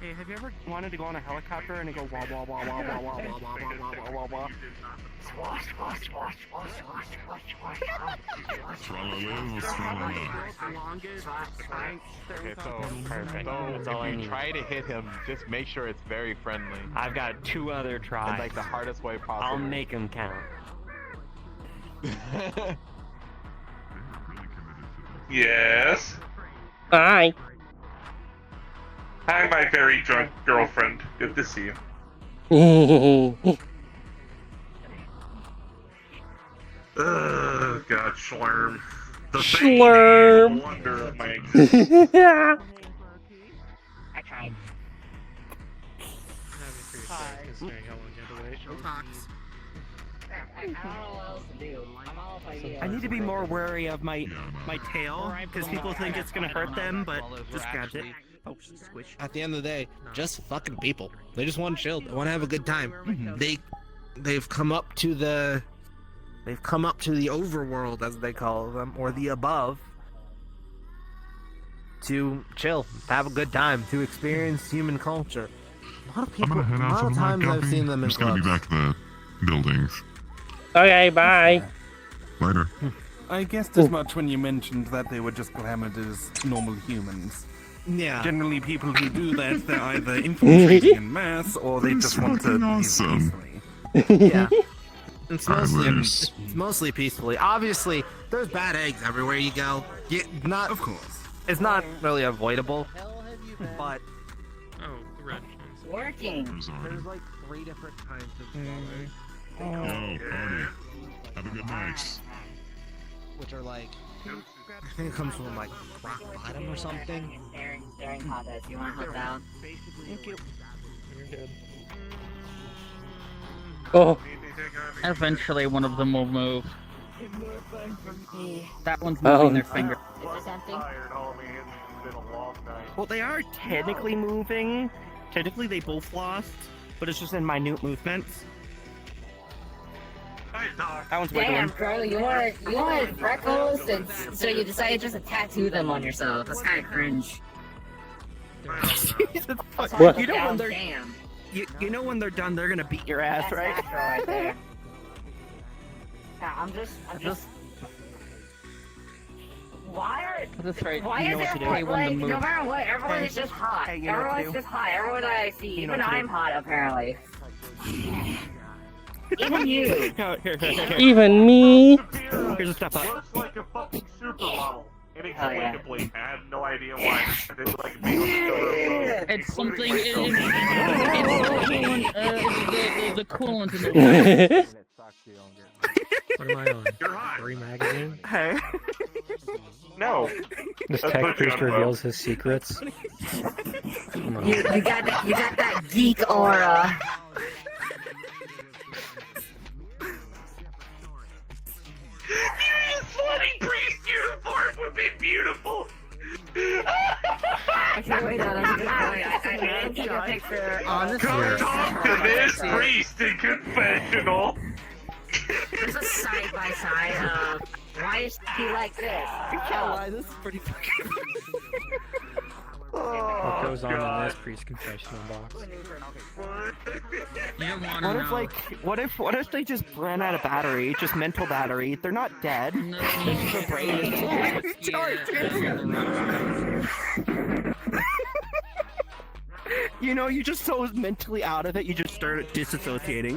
Hey, have you ever wanted to go on a helicopter and it go wah wah wah wah wah wah wah wah wah wah wah wah? swash, swash, swash, swash, swash, swash, swash, Okay, so perfect. So if you try to hit him, just make sure it's very friendly. I've got 2 other tries. In like the hardest way possible. I'll make them count. Yes. Hi. Hi, my very drunk girlfriend. Good to see you. Ugh, God, Schlerm. The Schlerm. wonder of my existence. Yeah. I tried. I don't know what else to do. I'm all if I do. I need to be more wary of my tail, because people think it's gonna hurt them, but just grabs it. Oh, squish. At the end of the day, just fucking people. They just want to chill. They want to have a good time. They've come up to the overworld, as they call them, or the above, to chill, have a good time, to experience human culture. A lot of people. I'm gonna head out a lot for of the night, times I've Guppy. seen them I'm in just gonna be clubs. back at the buildings. Okay, bye. Later. I guessed as much when you mentioned that they were just clamored as normal humans. Yeah. Generally, people who do that, they're either infiltrating in mass or they just want to fucking leave awesome. peacefully. Yeah. It's mostly, Idlers. it's mostly peacefully. Obviously, there's bad eggs everywhere you go. Not, Of course. it's not really avoidable, but Oh, the red. Working. there's like 3 different kinds of Yo, party. Have a good night. which are like, I think it comes from like rock bottom or something. Staring contest. You want to help out? Thank you. Oh, Eventually, one of them will move. That one's moving their finger. Is this empty? Well, they are technically moving. Technically, they both lost, but it's just in minute movements. That one's Damn, wiggling. bro, you wanted freckles, and so you decided just to tattoo them on yourself. That's kind of cringe. Jesus fuck. What? You know when they're Damn. you know when they're done, they're gonna beat your ass, That's right? natural right there. Yeah, I'm just. Why That's right. Why You know is what to do. everyone, Pay one to like, move. no matter what, everyone is just hot. Hey, you know what to Everyone's do. just hot. Everyone that I see, You know even what to I'm do. hot, apparently. Even you. Here. Even me. Here's a step up. Looks like a fucking supermodel. yeah. Inexplicably, I have no idea why. I did like being on the It's something. the coolant in the What am I on? You're hot. Free magazine? Hey. No. This That's tech pushing priest on reveals his secrets. Come on. You got that geek aura. Your slutty priest uniform would be beautiful. Okay, wait on. I'm gonna take a picture. Come talk to this priest in confessional. There's a side by side of why is he like this? Why this is pretty fucking. What goes on in this priest confessional box? You don't want What if like what if they just ran out of battery, just mental battery? They're not dead. No, Their brain is You know, you just so mentally out of it, you just start disassociating.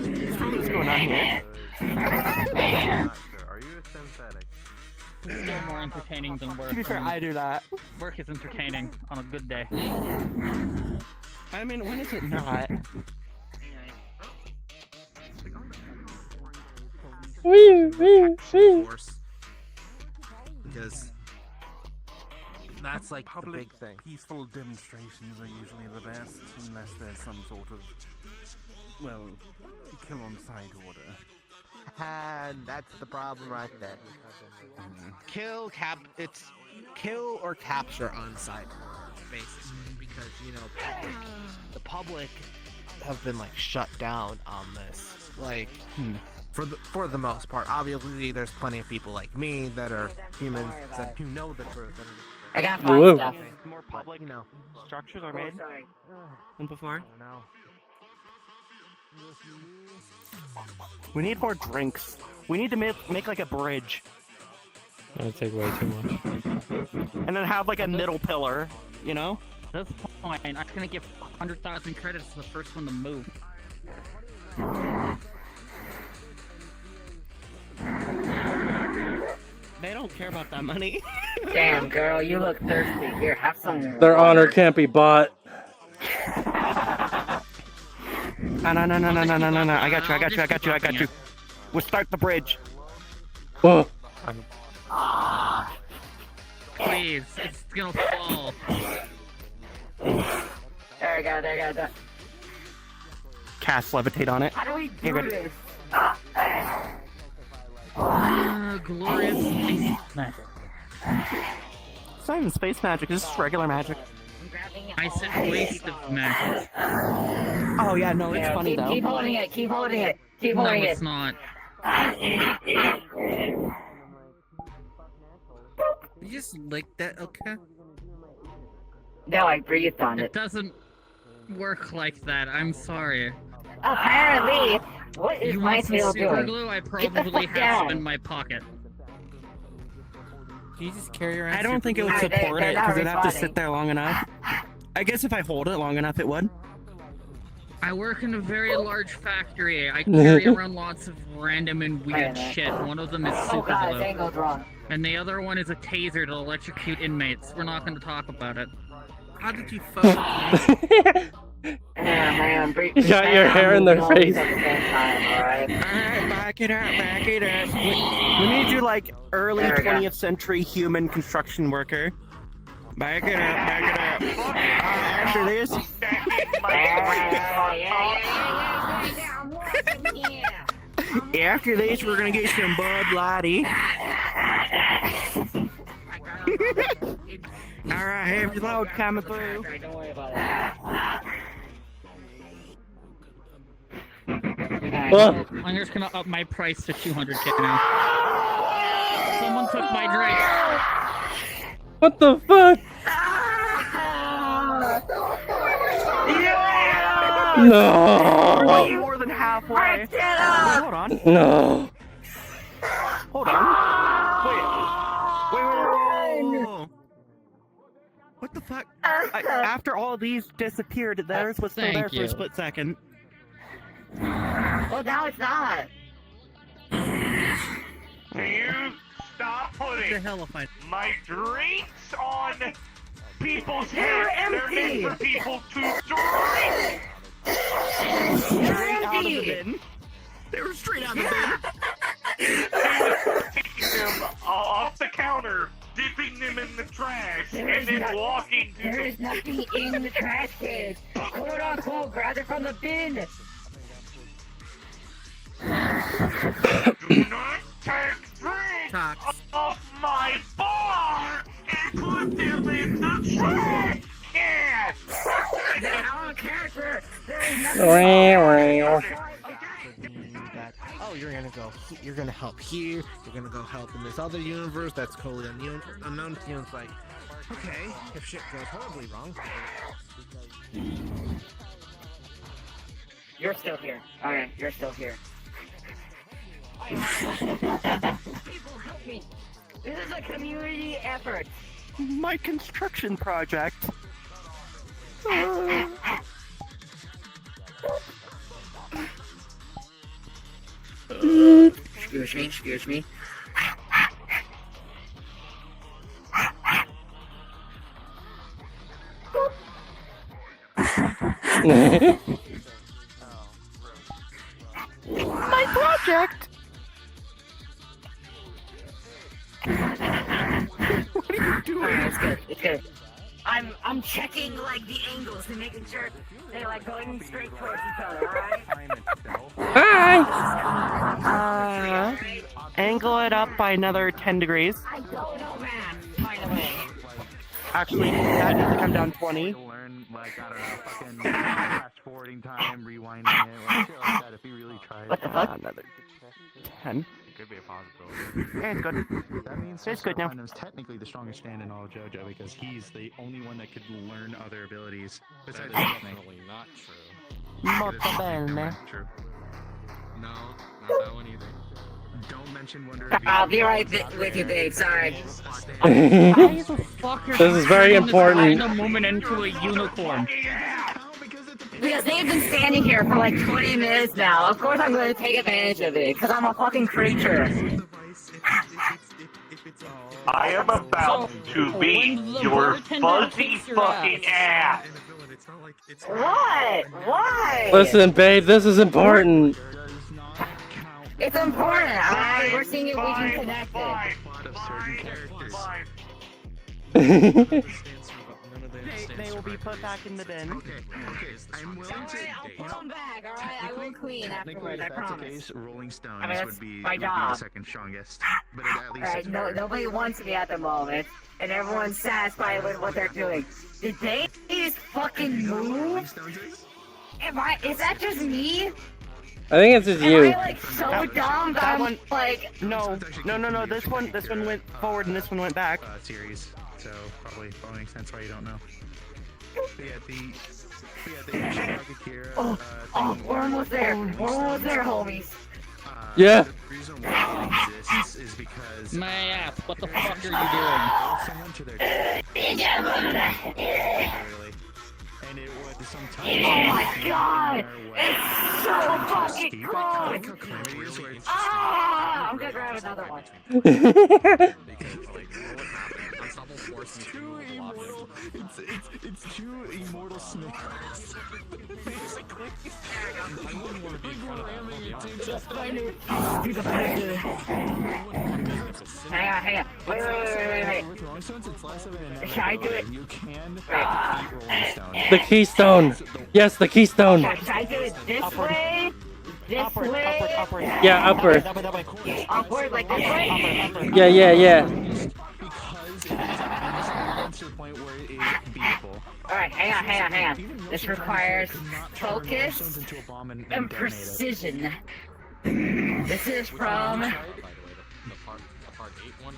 What's going on here? Are you a synthetic? It's still more entertaining than work. To be fair, I do that. Work is entertaining on a good day. I mean, when is it not? Force. Because that's like the Public big thing. peaceful demonstrations are usually the best, unless there's some sort of, well, kill on sight order. And that's the problem right there. It's kill or capture on site, basically, because the public have been like shut down on this, like for the most part. Obviously, there's plenty of people like me that are humans that who know the truth. I got Whoa. stuff. More public, structures are made than before. We need more drinks. We need to make like a bridge. That would take way too much. And then have like a middle pillar, you know? At this point, I'm gonna give 100,000 credits to the first one to move. They don't care about that money. Damn, girl, you look thirsty. Here, have some. Their honor can't be bought. No. I got you. We'll start the bridge. Whoa. Please, it's gonna fall. There we go. Cast levitate on it. How do we Here, do good. this? Glorious magic. It's not even space magic, it's just regular magic. I said waste of magic. Oh yeah, no, it's funny though. Keep holding it. No, it's not. You just lick that, okay? No, I breathed on it. It doesn't work like that. I'm sorry. Apparently, what is You my want some tail super doing? glue? I Get the probably fuck have down. some in my pocket. Do you just carry around? I don't think it would Super glue? support They're it not because it'd have to responding. sit there long enough. I guess if I hold it long enough, it would. I work in a very large factory. I carry around lots of random and weird shit. One of them is Oh super god, glue. this angled wrong. And the other one is a taser to electrocute inmates. We're not going to talk about it. How did you fuck? Man, You got your hair in their face. Alright. Back it up. We need you like early There we go. 20th century human construction worker. Back it up. After this, after this, we're gonna get some Bud Lighty. Alright, heavy load coming through. Don't worry about it. Well, I'm just going to up my price to 200k now. Someone took my drink. what the fuck? No. Way more than halfway. Hold on. No. Hold on. Wait. What the fuck? After all these disappeared, theirs was still Thank there for you. a split second. Well, now it's not. Do you stop putting my drinks on people's They're heads? They're empty. meant for people to drink. They're Out of the empty. bin. They were straight out of the bin. Taking them off the counter, dipping them in the trash, and then walking to There the... is nothing in the trash can. Quote unquote, grab it from the bin. Do not take drinks off my bar and put them in the trash can! They're out of character. There is Oh, you're gonna go. You're gonna help here. You're gonna go help in this other universe that's totally unknown to you. It's like, okay, if shit goes horribly wrong. You're still here. Alright, you're still here. People help me. This is a community effort. My construction project. Excuse me. My project. What are you doing? It's good. It's good. I'm checking like the angles and making sure they're like going straight towards each other. Alright. Hi. Angle it up by another 10 degrees. I don't know math, by the way. Actually, that needs to come down 20. Learn, like, I don't know, fucking fast forwarding time, rewinding it, like shit like that if you really try it. What the fuck? Another 10. It could be a possibility. Yeah, it's good. That means It's good now. is technically the strongest stand in all of JoJo because he's the only one that could learn other abilities besides definitely not true. Molto bene. True. No, not that one either. Don't mention Wonder I'll be right with you, babe. Sorry. This is very important. Random woman into a unicorn. Because they've been standing here for like 20 minutes now. Of course I'm going to take advantage of it, because I'm a fucking creature. I am about to beat your fuzzy fucking ass. What? Why? Listen, babe, this is important. It's important, alright? We're seeing if we can connect it. They will be put back in the bin. I'm willing to. I'll come back, alright? I will clean afterwards, I If that's the promise. case, Rolling Stones I mean, that's would be my the job. second strongest. But at least Alright, it's no, hard. nobody wants me at the moment, and everyone's satisfied with what they're doing. Did they just fucking move? Is that just me? I think it's just Am you. I like so dumb that I'm one, like... No. This one went forward and this one went back. Series, so probably makes sense why you don't know. But yeah, the Oh, we're almost there. We're almost there, homies. Yeah. The reason why it exists is because My ass, what the fuck are you someone to their and it would sometimes. Oh my god! It's so fucking close! Ah! I'm gonna grab another one. It's two immortal snakes. Basically. Hang on. Wait. Should I do it? You can The keystone. Yes, the keystone. Should I do it this way? This way? Upward. Yeah, upward. Upward, like this way? Yeah. Alright, hang on. This requires focus and precision. This is from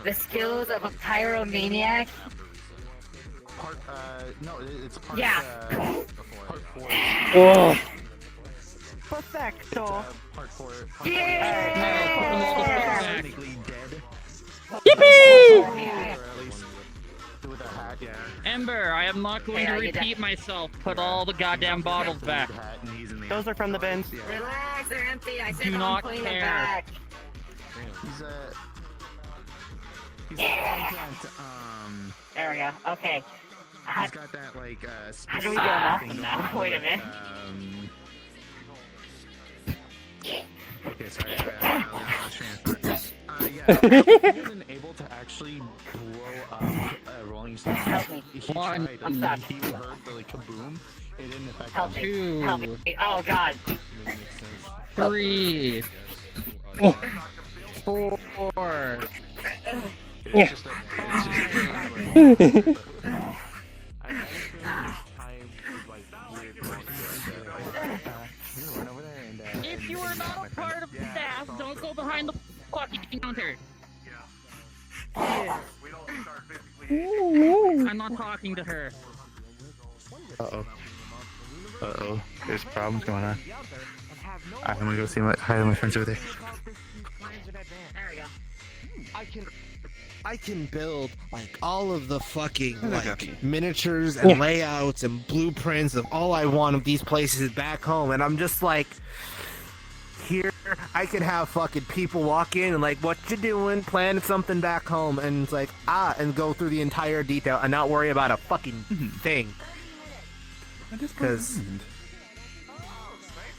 the skills of a pyromaniac. Yeah. Oh. Perfecto. Yeah! Yippee! Ember, I am not going to repeat myself. Put all the goddamn bottles back. Those are from the bins. Relax, they're empty. I said Do don't not clean care. them back. He's got There we go. Okay. he's got that like How do we go off thing them going now? on Wait a with, minute. Okay, sorry. I lost train of thought. Yeah, he wasn't able to actually blow up Rolling Stone. Help me. He One. tried, I'm and stuck. he heard the like kaboom. It didn't affect Help him. me. Help me. Oh god. 3, 4. It's just like, it's just like, If you are not a part of the staff, don't go behind the fucking counter. I'm not talking to her. Uh-oh. There's problems going on. I'm gonna go see my friends over there. There we go. I can build like all of the fucking like miniatures and layouts and blueprints of all I want of these places back home, and I'm just like, here I can have fucking people walk in and like, what you doing? Planning something back home, and it's like and go through the entire detail and not worry about a fucking thing. Because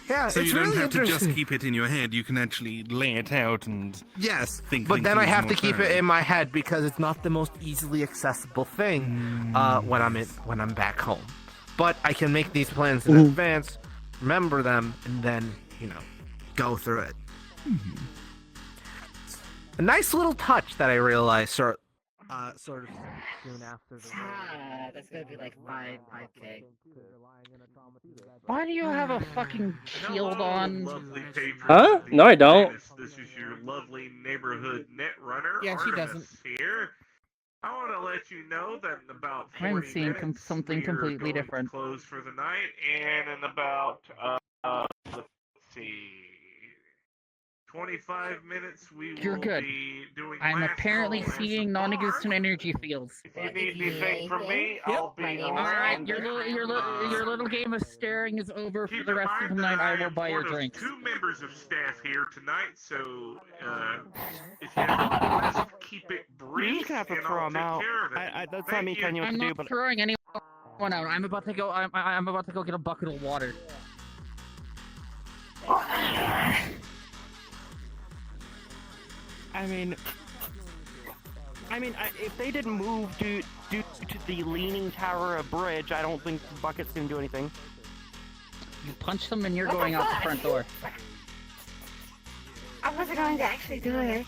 yeah, So it's you don't really have to just interesting. keep it in your head. You can actually lay it out and Yes, think. but then I things have to more keep it thoroughly. in my head because it's not the most easily accessible thing when I'm back home. But I can make these plans in advance, remember them, and then go through it. A nice little touch that I realized sort of soon after the. That's gonna be like 5K. Why do you have a fucking shield on? Lovely patrons Huh? of the No, I don't. Atlantis. This is your lovely neighborhood net runner. Yeah, she Artemis doesn't. Here. I want to let you know that in about 40 I'm seeing minutes, something we are completely going different. to close for the night, and in about let's see, 25 minutes we You're will good. be doing. I'm last apparently call and seeing some non-existent bars. energy fields. If you need anything from me, I'll be My name is around. Alright, your little game of staring is over for the rest of the night. I will buy your drinks. 2 members of staff here tonight, so if you have a request, keep it You're brief, just gonna have to and throw I'll them take out. care of it. That's not me telling you what I'm to do, not but throwing anyone out. I'm about to go. I'm about to go get a bucket of water. I mean, if they didn't move due to the leaning tower of bridge, I don't think the bucket's gonna do anything. You punch them and you're What the going out the fuck? front door. I wasn't going to actually do it.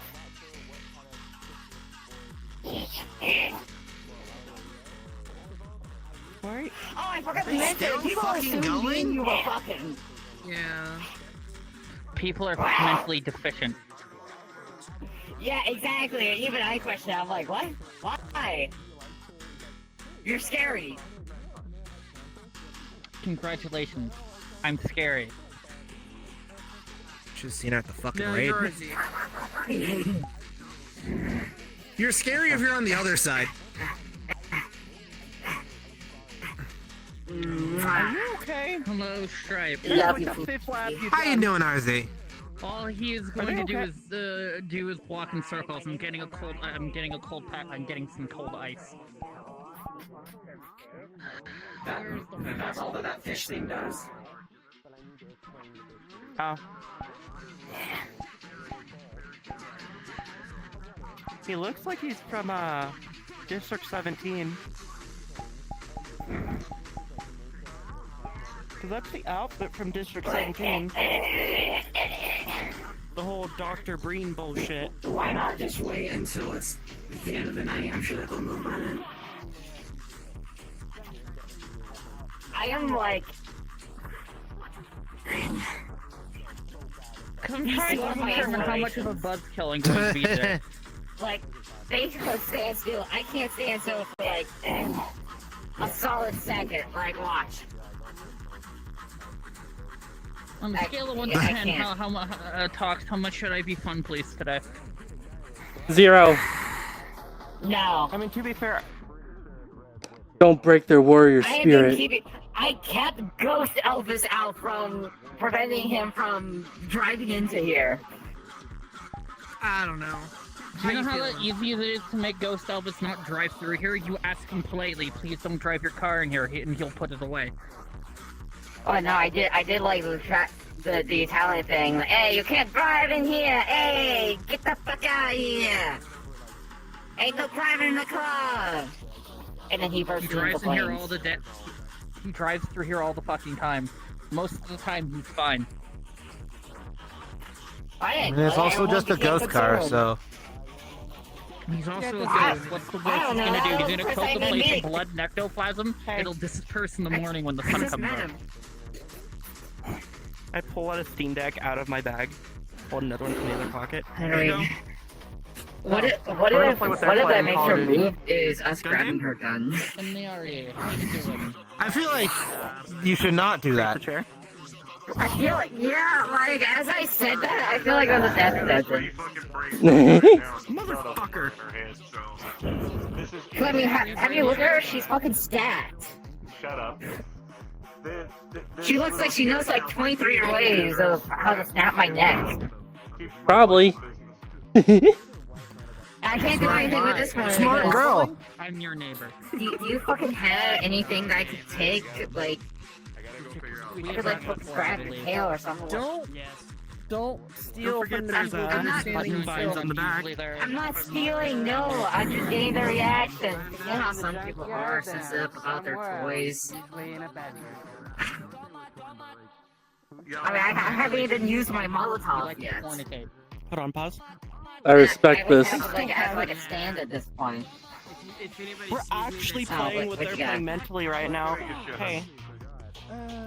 Right? Oh, I forgot to They mention. still People fucking assumed going? you were fucking. Yeah. People are mentally deficient. Yeah, exactly. Even I question. I'm like, what? Why? You're scary. Congratulations. I'm scary. Should have seen her at the fucking No, raid. you're- You're scary if you're on the other side. Are you okay? Hello, Stripe. Yeah, Like the fifth lap you've How you done. doing, RZ? All he is Are going to they do is walk in circles. I'm getting a cold pack. I'm getting some cold ice. That's all that fish thing does. Oh. He looks like he's from District 17. Cause that's the outfit from District 17. The whole Dr. Breen bullshit. Why not just wait until it's the end of the night? I'm sure they'll move on it. I am like. Cause I'm trying to determine how much of a buzzkill I'm going to be there. Like, basically stand still. I can't stand still for like a solid second. Like, watch. On a scale of 1 to I 10, can't. how much should I be fun pleased today? 0. No. I mean, to be fair, Don't break their warrior I am spirit. I kept Ghost Elvis out from preventing him from driving into here. I don't know. Do you know how easy it is to make Ghost Elvis not drive through here? You ask him politely, please don't drive your car in here, and he'll put it away. Oh no, I did like the Italian thing. Like, hey, you can't drive in here. Hey, get the fuck out of here. Ain't no driving in the car. And then he bursts into drives in here flames. all the He drives through here all the fucking time. Most of the time, he's fine. And it's also just a ghost car, so. He's also a ghost. What's the ghost gonna do? He's gonna coat the place in blood and ectoplasm. It'll disperse in the morning when the sun comes up. I pull out a Steam Deck out of my bag, hold another one in the other pocket. Henry. What if that makes her move is us grabbing her guns? I feel like you should not do that. I feel like, yeah, like, as I said that, I feel like I'm the death sentence. Motherfucker. I mean, have you looked at her? She's fucking stacked. Shut up. She looks like she knows like 23 ways of how to snap my neck. Probably. I can't do anything with this one. Smart girl. I'm your neighbor. Do you fucking have anything that I could take? Like, I could like grab your tail or something. Don't steal from the I'm not button vines on the back. I'm not stealing, no. I'm just getting the reaction. You know how some people are sensitive about their toys. I mean, I haven't even used my Molotov yet. Hold on, pause. I respect this. I have like a stand at this point. We're actually playing what they're playing mentally right now. Hey.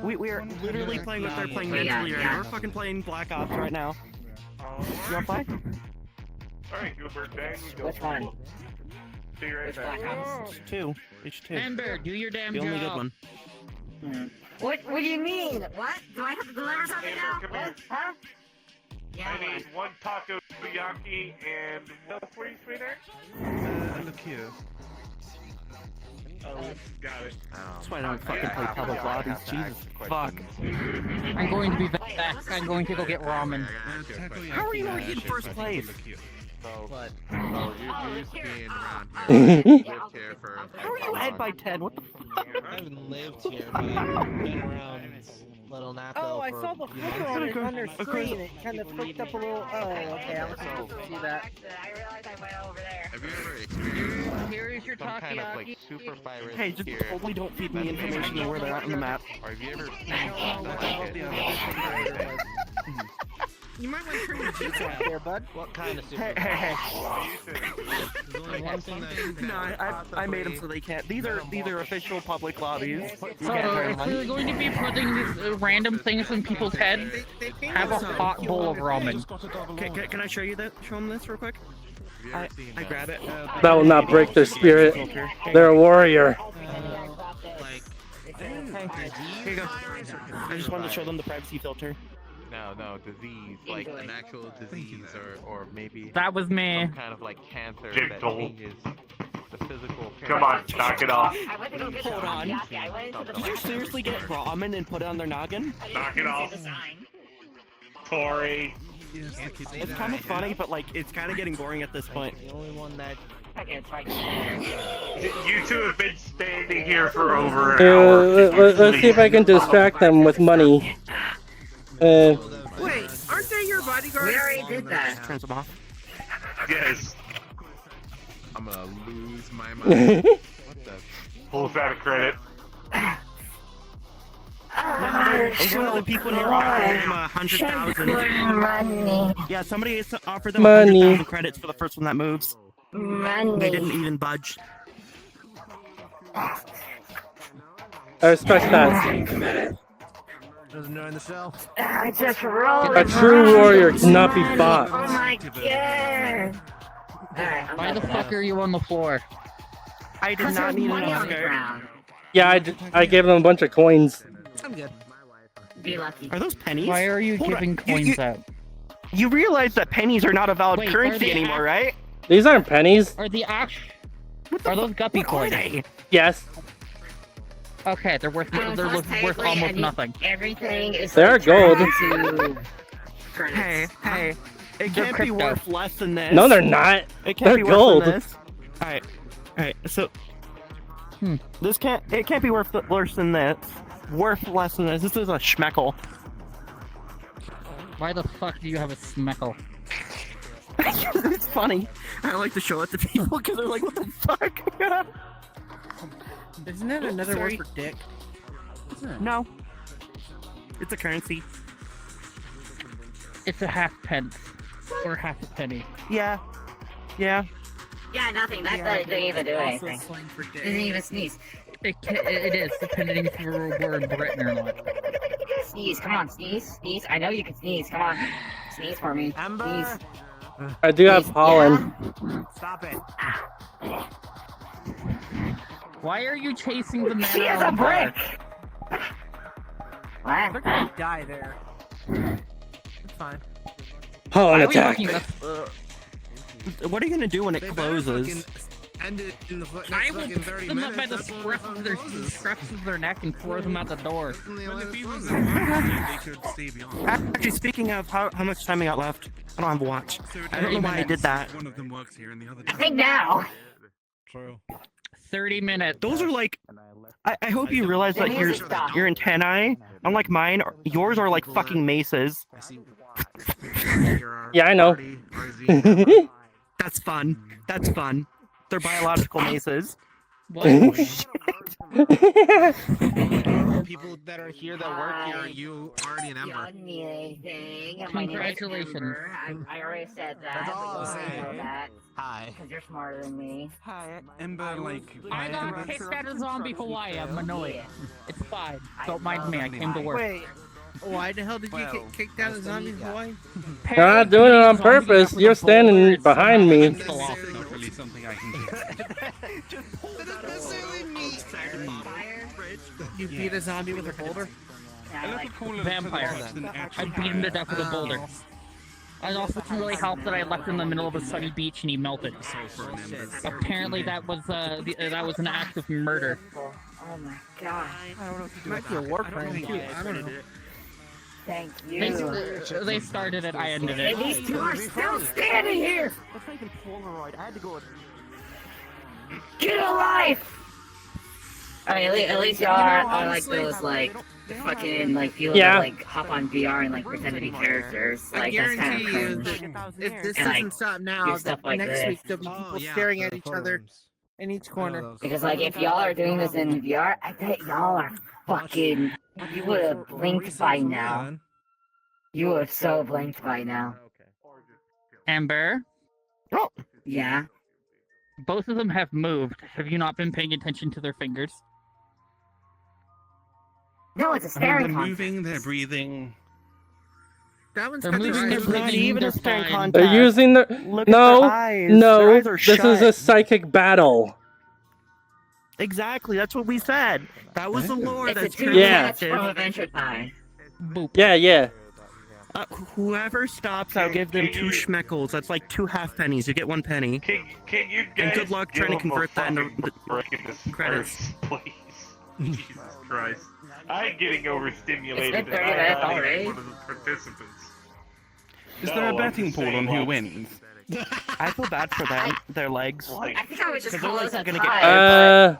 We are literally playing what they're playing mentally right now. We're fucking playing Black Ops right now. You wanna play? Alright, Gilbert, bang. Which one? See you right Black back. Ops? Two. Each two. Amber, do your damn The job. only good one. What do you mean? What? Do I have to deliver something now? Come What? here. Huh? Yeah. I need one taco Bianchi and what else were you, sweetheart? Look here. Oh, got it. That's why I don't fucking play public lobbies. Jesus fuck. I'm going to be back. I'm going to go get ramen. How are you not in first place? What? Oh, you used to be around here. You lived here for. How are you ahead by 10? What the fuck? I haven't lived here, but I've been around Little Napo. Oh, I saw the flicker on their screen. It kind of flicked up a little. Oh, okay. I was supposed to see that. I realized I went over there. Have you ever experienced Here is your some kind of like takoyaki. super virus Hey, just here? totally don't feed me information on where they're at on the map. Or have you ever You might want to turn your cheeks out there, bud. What kind of super Hey. There's only one thing that No, I made them so they can't. These are official public lobbies. You So, can't turn if them. we're going to be putting these random things in people's heads, have a hot bowl of ramen. Can I show you that? Show them this real quick. I grab it. That will not break their spirit. They're a warrior. Here you go. I just wanted to show them the privacy filter. No, disease, like an actual disease, or maybe That was me. some kind of like cancer Jig that told. changes the physical. Come on, knock it off. I went to go get Hold on. I went into the Did you seriously get ramen and put it on their noggin? Knock it off. Tori. It's kind of funny, but like it's kind of getting boring at this point. The only one that You two have been standing here for over an hour. Let's see if I can distract them with money. Wait, aren't they your bodyguards? We already did that. Turns them off. Yes. I'm gonna lose my mind. What the? Pulls out a credit. There's one of the people in here offered them 100,000. Money. Yeah, somebody offered them Money. 100,000 credits for the first one that moves. Money. They didn't even budge. I respect that. Doesn't know in the cell. I just rolled. A true warrior cannot be Oh bought. my god. Alright, Why the fuck are you on the floor? I did not need money an on the Oscar. ground. Yeah, I gave them a bunch of coins. I'm good. Be lucky. Are those pennies? Why are you Hold giving on. coins out? You realize that pennies are not a valid Wait, are currency they anymore, right? These aren't pennies. Are the actual... Are those guppy What are coins? they? Yes. Okay, they're worth almost nothing. Everything is. They're gold. Hey, it can't be worth less than this. No, they're not. It can't They're be gold. worse than this. Alright, so it can't be worth worse than this. Worth less than this. This is a schmeckle. Why the fuck do you have a smeckle? It's funny. I like to show it to people because they're like, what the fuck? Isn't that another word for dick? No. It's a currency. It's a half pence. Or half a penny. Yeah. Yeah, nothing. That doesn't even do anything. Doesn't even sneeze. It is, depending if we're in Britain or not. Sneeze, come on, sneeze. I know you can sneeze. Come on, sneeze for me. Sneeze. I do have pollen. Yeah. Stop it. Why are you chasing the man? She has a brick. They're gonna die there. It's fine. Pollen attack. What are you gonna do when it closes? End it in the I will fucking pick 30 them up minutes. by the scruffs of their neck and throw them out the door. Actually, speaking of how much time I got left, I don't have a watch. I don't know why I did that. One of them works here and the other I think now. True. 30 minutes. Those are like. I hope you realize that your antennae, unlike mine, yours are like fucking maces. Yeah, I know. That's fun. That's fun. They're biological maces. What? Oh, shit. People that are here that work here, you already an You Ember. don't need anything. Congratulations. I already said that. That's all but I'll you say. know that. Hi. Because you're smarter than me. Hi. Ember, like. I got kicked out of zombie Hawaii. I'm annoyed. It's fine. Don't mind me. I came to work. Wait, why the hell did you get kicked out of Zombie Hawaii? You're not doing it on purpose. You're standing behind me. Not really something I can do. You beat a zombie with a boulder? Vampire. I beat him to death with a boulder. It also didn't really help that I left in the middle of a sunny beach and he melted. Apparently that was an act of murder. Oh my god. I don't know if you might be a war crime too. I don't know. Thank you. They started it, I ended it. And these two are still standing here! That's not even Polaroid. I had to go with. Get a life! I mean, at least y'all are like those, like, fucking, like, people that, like, hop on VR and, like, pretend to be characters. I Like, that's kind guarantee of you cringe. that if this And, like, doesn't stop do now, stuff that like next this. week there'll be people staring at each other in each corner. Because, like, if y'all are doing this in VR, I bet y'all are fucking... You would have blinked by now. You would have so blinked by now. Amber? Oh. Yeah? Both of them have moved. Have you not been paying attention to their fingers? No, it's a I mean, staring they're contest. moving, they're breathing. That one's They're got moving, their they're eyes. breathing, Not even they're a staring fine. contest. They're using the. Look at their eyes. Their No, eyes are this is shut. a psychic battle. Exactly, that's what we said. That was the lore It's a that's 2 been minutes active. from Adventure Time. Boop. Yeah. Whoever stops, I'll give them 2 schmeckles. That's like 2 half pennies. You get 1 penny. Can you guys And good luck give trying to him a convert that into fucking break in this credits. first, please? Jesus Christ. I'm getting overstimulated. It's been 30 minutes already. One of the participants. Is there a betting pool on who wins? I feel bad for them, their legs. I think I would just 'Cause call their this legs a are gonna tie.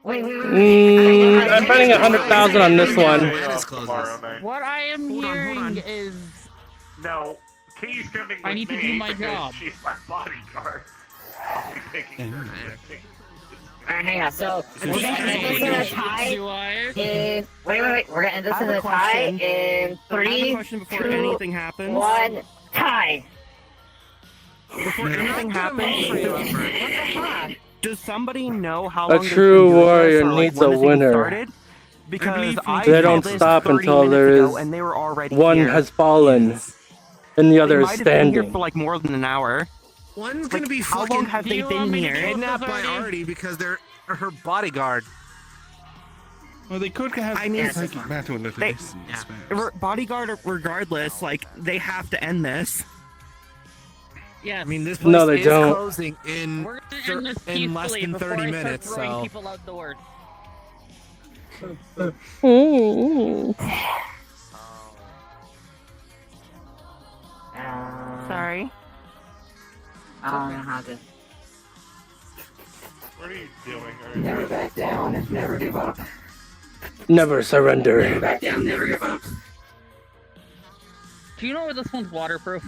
Wait. I'm betting 100,000 on this one. What I am hearing is... No, Key's coming with I need to me do my because job. She's my bodyguard. I'll be taking her. Alright, hang on. So, we're gonna end this in a tie Do I? in... Wait. We're gonna end this I have in a a tie question. in I have a 3, question before 2, anything happens. 1, tie! Before anything happens, does somebody know how A long they've true been doing warrior this, or, like, needs when a this even winner. started? Because I They saw don't this stop 30 until there minutes ago, is and they were already one here. has fallen and the other They is might have been here standing. for like more than an hour. One's gonna be how fucking long have they been here? kidnapped by Artie because they're her bodyguard. Well, they could have I mean, a psychic battle if they- this. Bodyguard, regardless, like they have to end this. Yes. I mean, this place No, they is don't. closing in We're gonna end this in less peacefully than before 30 I start minutes, throwing so people outdoors. Sorry. I don't know how to. What are you doing? Never back down and never give up. Never surrender. Never back down, never give up. Do you know where this one's waterproof?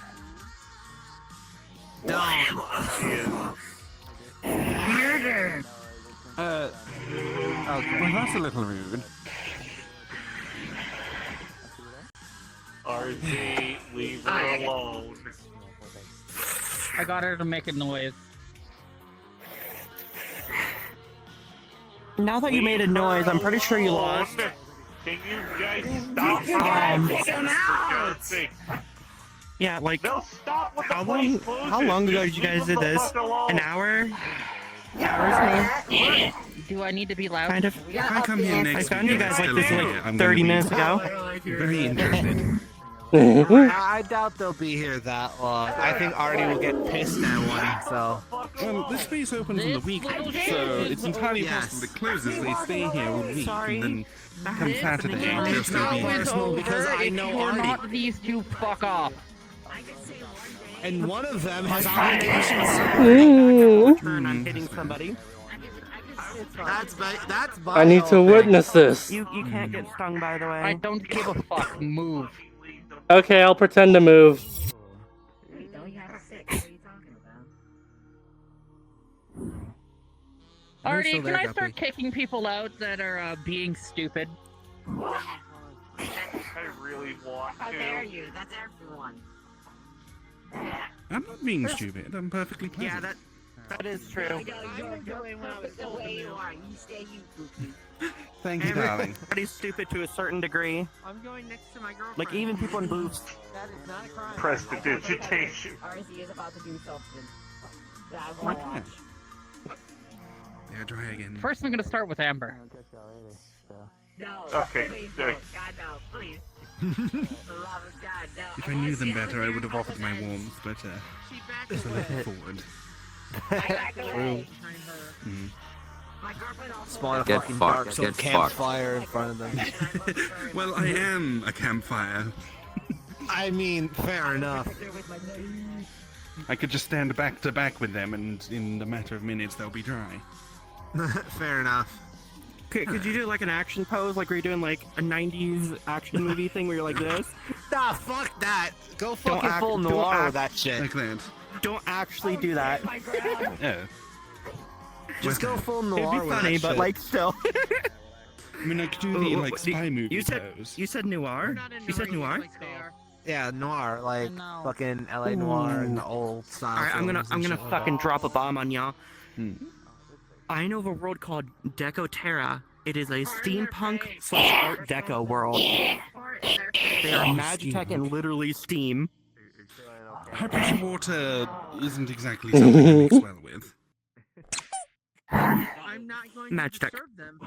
Murder! Okay. Well, that's a little rude. RZ, leave her alone. I got her to make a noise. Now that you made a noise, I'm pretty sure you lost. Can you guys stop for God's sake? Yeah, like They'll stop when how the place long? closes. How long ago Just did you guys leave do them the this? fuck alone. An hour? Do I need to be loud? Kind of. If I come here next I found you week, guys like still this here, like I'm 30 gonna minutes be ago. very interested. I doubt they'll be here that long. I think Artie will get pissed at one, so. Well, this space opens on the weekend, so it's entirely possible it closes. They stay here all week, and then come Saturday, they'll still be here. Personal because I know You're Artie. not these two. Fuck off. And one of them has obligations. Turn on hitting somebody. That's by I need to witness this. You can't get stung, by the way. I don't give a fuck. Move. Okay, I'll pretend to move. Artie, still can there, I Guppy. start kicking people out that are being stupid? I really want How dare to. you? That's everyone. I'm not being stupid. I'm perfectly pleasant. Yeah, that is true. I know you're doing the way you are. You stay you, Guppy. Thank you, darling. Everybody's stupid to a certain degree. I'm going next to my girlfriend. Like even people in booths. That is not a crime. Prestidigitation. RZ is about to do something that I Okay. want to watch. Yeah, try again. First, I'm gonna start with Amber. No. Okay, Please, good. God, no. Please. For the love of God, no. If I knew them better, I would have offered my warmth, but just a little forward. True. Mm. My girlfriend also. Spawn a Get fucking fucked, dark soul get campfire in front of them. Well, I am a campfire. I mean, fair enough. I could just stand back to back with them, and in a matter of minutes, they'll be dry. Fair enough. Could you do like an action pose, like where you're doing like a 90s action movie thing where you're like this? Nah, fuck that. Go fucking act- full don't noir act- with that shit. Like that. Don't actually do that. Oh. Just go full noir It'd be with funny, that but shit. like still. I mean, I could do the like spy movie pose. You said noir? You said noir? Yeah, noir, like fucking LA noir and the old style. Alright, I'm gonna films and shit. fucking drop a bomb on y'all. Hmm. I know of a world called Decoterra. It is a steampunk/art deco world. They are Magitech and literally Steam. High pressure water isn't exactly something I mix well with. I'm not going Magitech. to disturb them.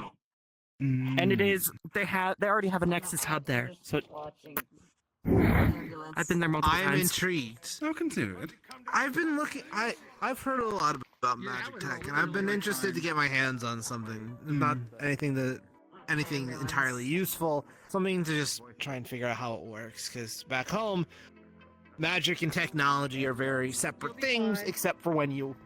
And it is they already have a Nexus hub there. So I've been there multiple I'm times. intrigued. I'll consider it. I've been looking. I've heard a lot about Magic Tech, and I've been interested to get my hands on something. Not anything entirely useful. Something to just try and figure out how it works. Because back home, magic and technology are very separate things, except for when you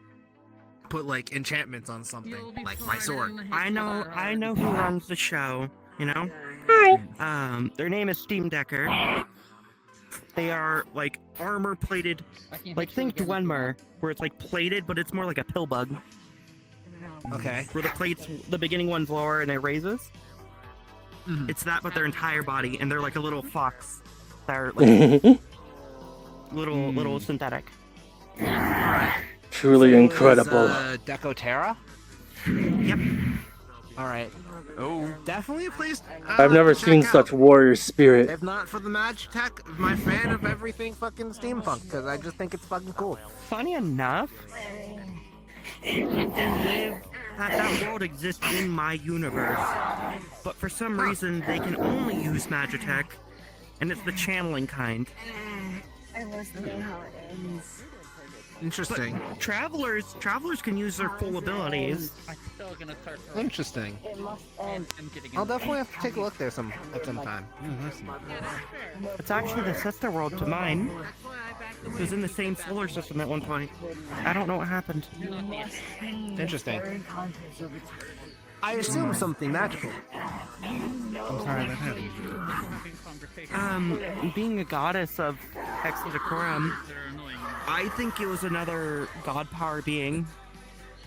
put like enchantments on something, like my sword. I know who runs the show, you know? Hi. Their name is Steam Decker. They are like armor plated, like think Dwemer, where it's like plated, but it's more like a pill bug. Okay. Where the plates, the beginning one's lower and it raises. Mhm. It's that, but their entire body, and they're like a little fox. They're like little synthetic. Truly incredible. Decoterra? Yep. Alright. Oh, definitely a place. I've never to seen check such out. warrior spirit. If not for the Magic Tech, I'm a fan of everything fucking steampunk because I just think it's fucking cool. Funny enough, that world exists in my universe, but for some reason they can only use Magitech, and it's the channeling kind. I was thinking how it ends. Interesting. But travelers can use their full abilities. I'm still gonna start. Interesting. I'm getting I'll definitely have to take a look there at some time. It's actually the sister world to mine. It was in the same solar system at one point. I don't know what happened. Interesting. I assume something magical. I'm sorry that happened. Being a goddess of Hexadecorum, I think it was another god power being.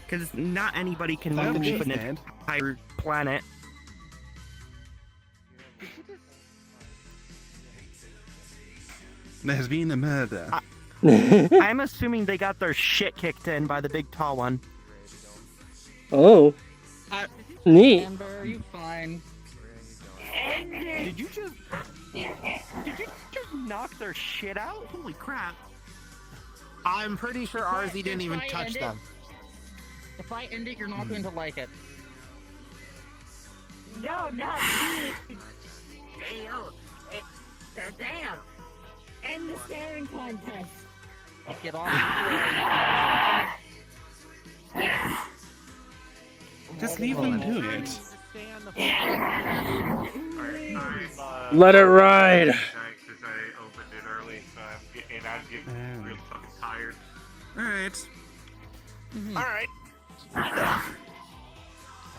Because not anybody can move an entire planet. There's been a murder. I'm assuming they got their shit kicked in by the big tall one. Oh. Neat. Amber, you fine? Did you just knock their shit out? Holy crap! I'm pretty sure RZ didn't even touch them. If I end it, you're not going to like it. No, not me. Hey, yo, damn. End the staring contest. Get off. Just leave them do it. Let it ride. Because I opened it early, so I'm getting real fucking tired. Alright. Alright.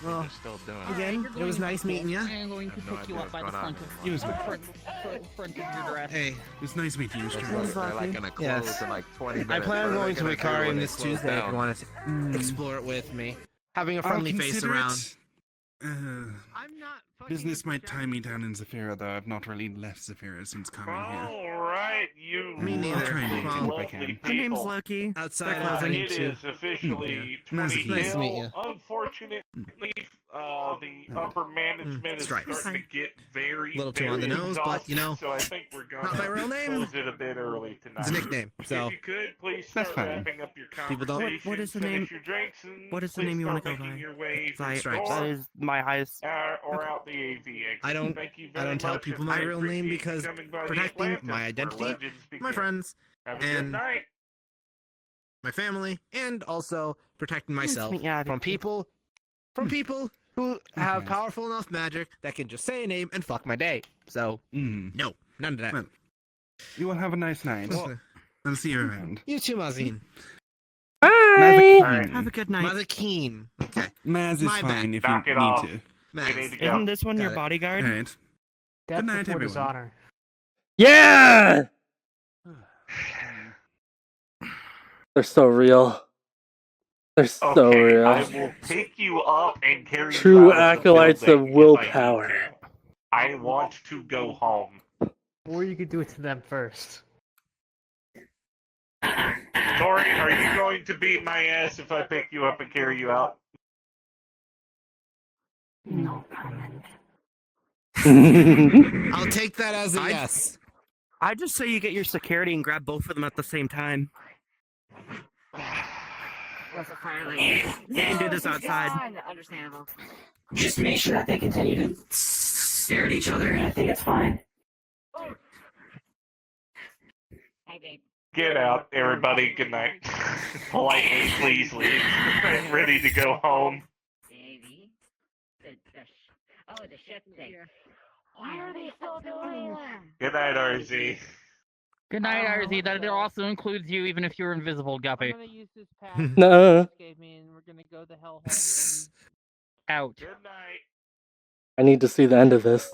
Well, still doing again, it was nice meeting you. I'm going to pick you up by the front of your dress. Hey, it was nice meeting you, They're Stuart. like gonna close Yes. in like 20 minutes. I plan on What are going they to gonna do Ikarium when they this close Tuesday if down? you want to explore it with me. Having a friendly face consider around. it. Business might tie me down in Zafira, though I've not really left Zafira since coming here. Alright, you Me neither. I'll try and make it if I lovely can. people. My name's Loki. Outside They're of closing. It is officially Nice 20 to meet till. you. Unfortunately, the upper management is Stripes. starting to get very, Little too on the very nose, but, you know, exhausted, so I think we're going not my real name. close it a bit early tonight. It's a nickname, so If you could, please That's start fine. wrapping up your People don't- conversation, What is the finish name? your drinks, and What is the please name you want to start go making by? your way Sorry, Stripes. that is my highest. or out the AV exit. I don't- Thank you I very don't tell much, people and my I real name appreciate you because coming by the protecting Atlantis, my where identity, legends my begin. friends, Have a good and night. my family, and also protecting myself meet you, Abby. from people who have powerful enough magic that can just say a name and fuck my day. So no, none of that. Well, you will have a nice night. I'll see you around. You too, Mazine. Bye. Have a good night. Mazakeen. Okay. Maz is My bad. fine if Knock you it need off. to. Maz. Isn't this one Got your it. bodyguard? Alright. Death Good night, before everyone. dishonor. Yeah. They're so real. They're so Okay, real. I will pick you up and carry True you out acolytes the of building if willpower. I need to. I want to go home. Or you could do it to them first. Tori, are you going to beat my ass if I pick you up and carry you out? No comment. I'll take that as a yes. I just say you get your security and grab both of them at the same time. What's the fire lane? And do this outside. Understandable. Just make sure that they continue to stare at each other, and I think it's fine. Hey, babe. Get out, everybody. Good night. Politely, please leave. I'm ready to go home. Baby. Oh, the ship thing. Why are they still doing that? Good night, RZ. Good night, RZ. That also includes you, even if you're invisible, Guppy. I'm gonna use this pass Nuh-uh. you gave me, and we're gonna go the hell home. Out. Good night. I need to see the end of this.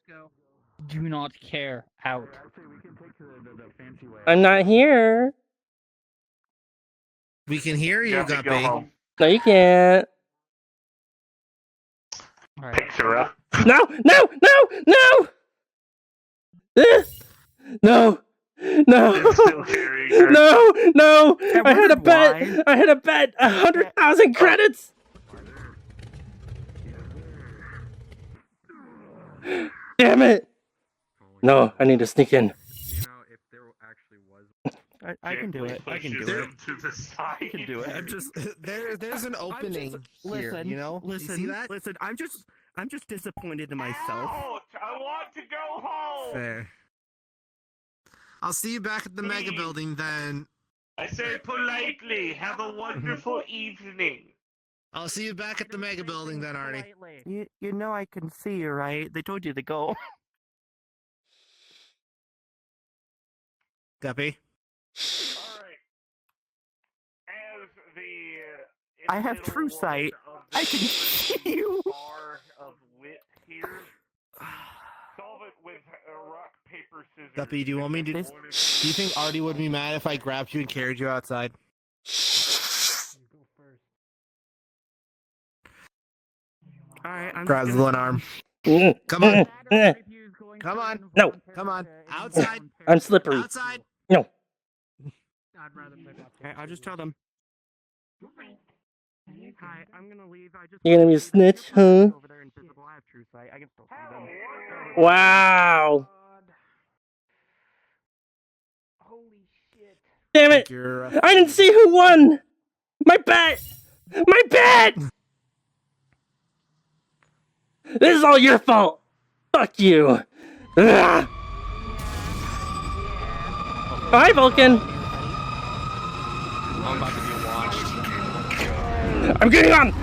Go. Do not care. Out. I'm not here. We can hear you, Guppy, go Guppy. home. No, you can't. Picks her up. No, no, no, no! No, no, Still carrying her. no, no! I I had a wondered bet. why. I had a bet. 100,000 credits. Damn it! No, I need to sneak in. You know, if there actually was. I can do it. I can do it. To the side. I can do it. I'm just there's an opening here. Listen, You know? listen, You see that? listen. I'm just disappointed in myself. Ouch! I want to go home. Fair. I'll see you back at the mega Please. building then. I said politely. Have a wonderful evening. I'll see you back at the mega building then, Artie. You know I can see you, right? They told you to go. Guppy? As the I have true sight. I can see you. bar of wit here. Solve it with rock, paper, scissors. Guppy, do you want me to... Do you think Artie would be mad if I grabbed you and carried you outside? Alright, I'm Grabs just one arm. Come on. Come on. No. Come on. Outside. I'm slippery. Outside. No. Okay, I'll just tell them. Hi, I'm gonna leave. I just You're gonna be a snitch, huh? over there invisible. I have true sight. I can still see them. Wow. Holy shit. Damn it! I didn't see who won! My bet! My bet! This is all your fault! Fuck you! Ugh. Hi, Vulcan! I'm about to be watched. I'm getting on!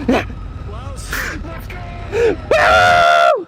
Woo!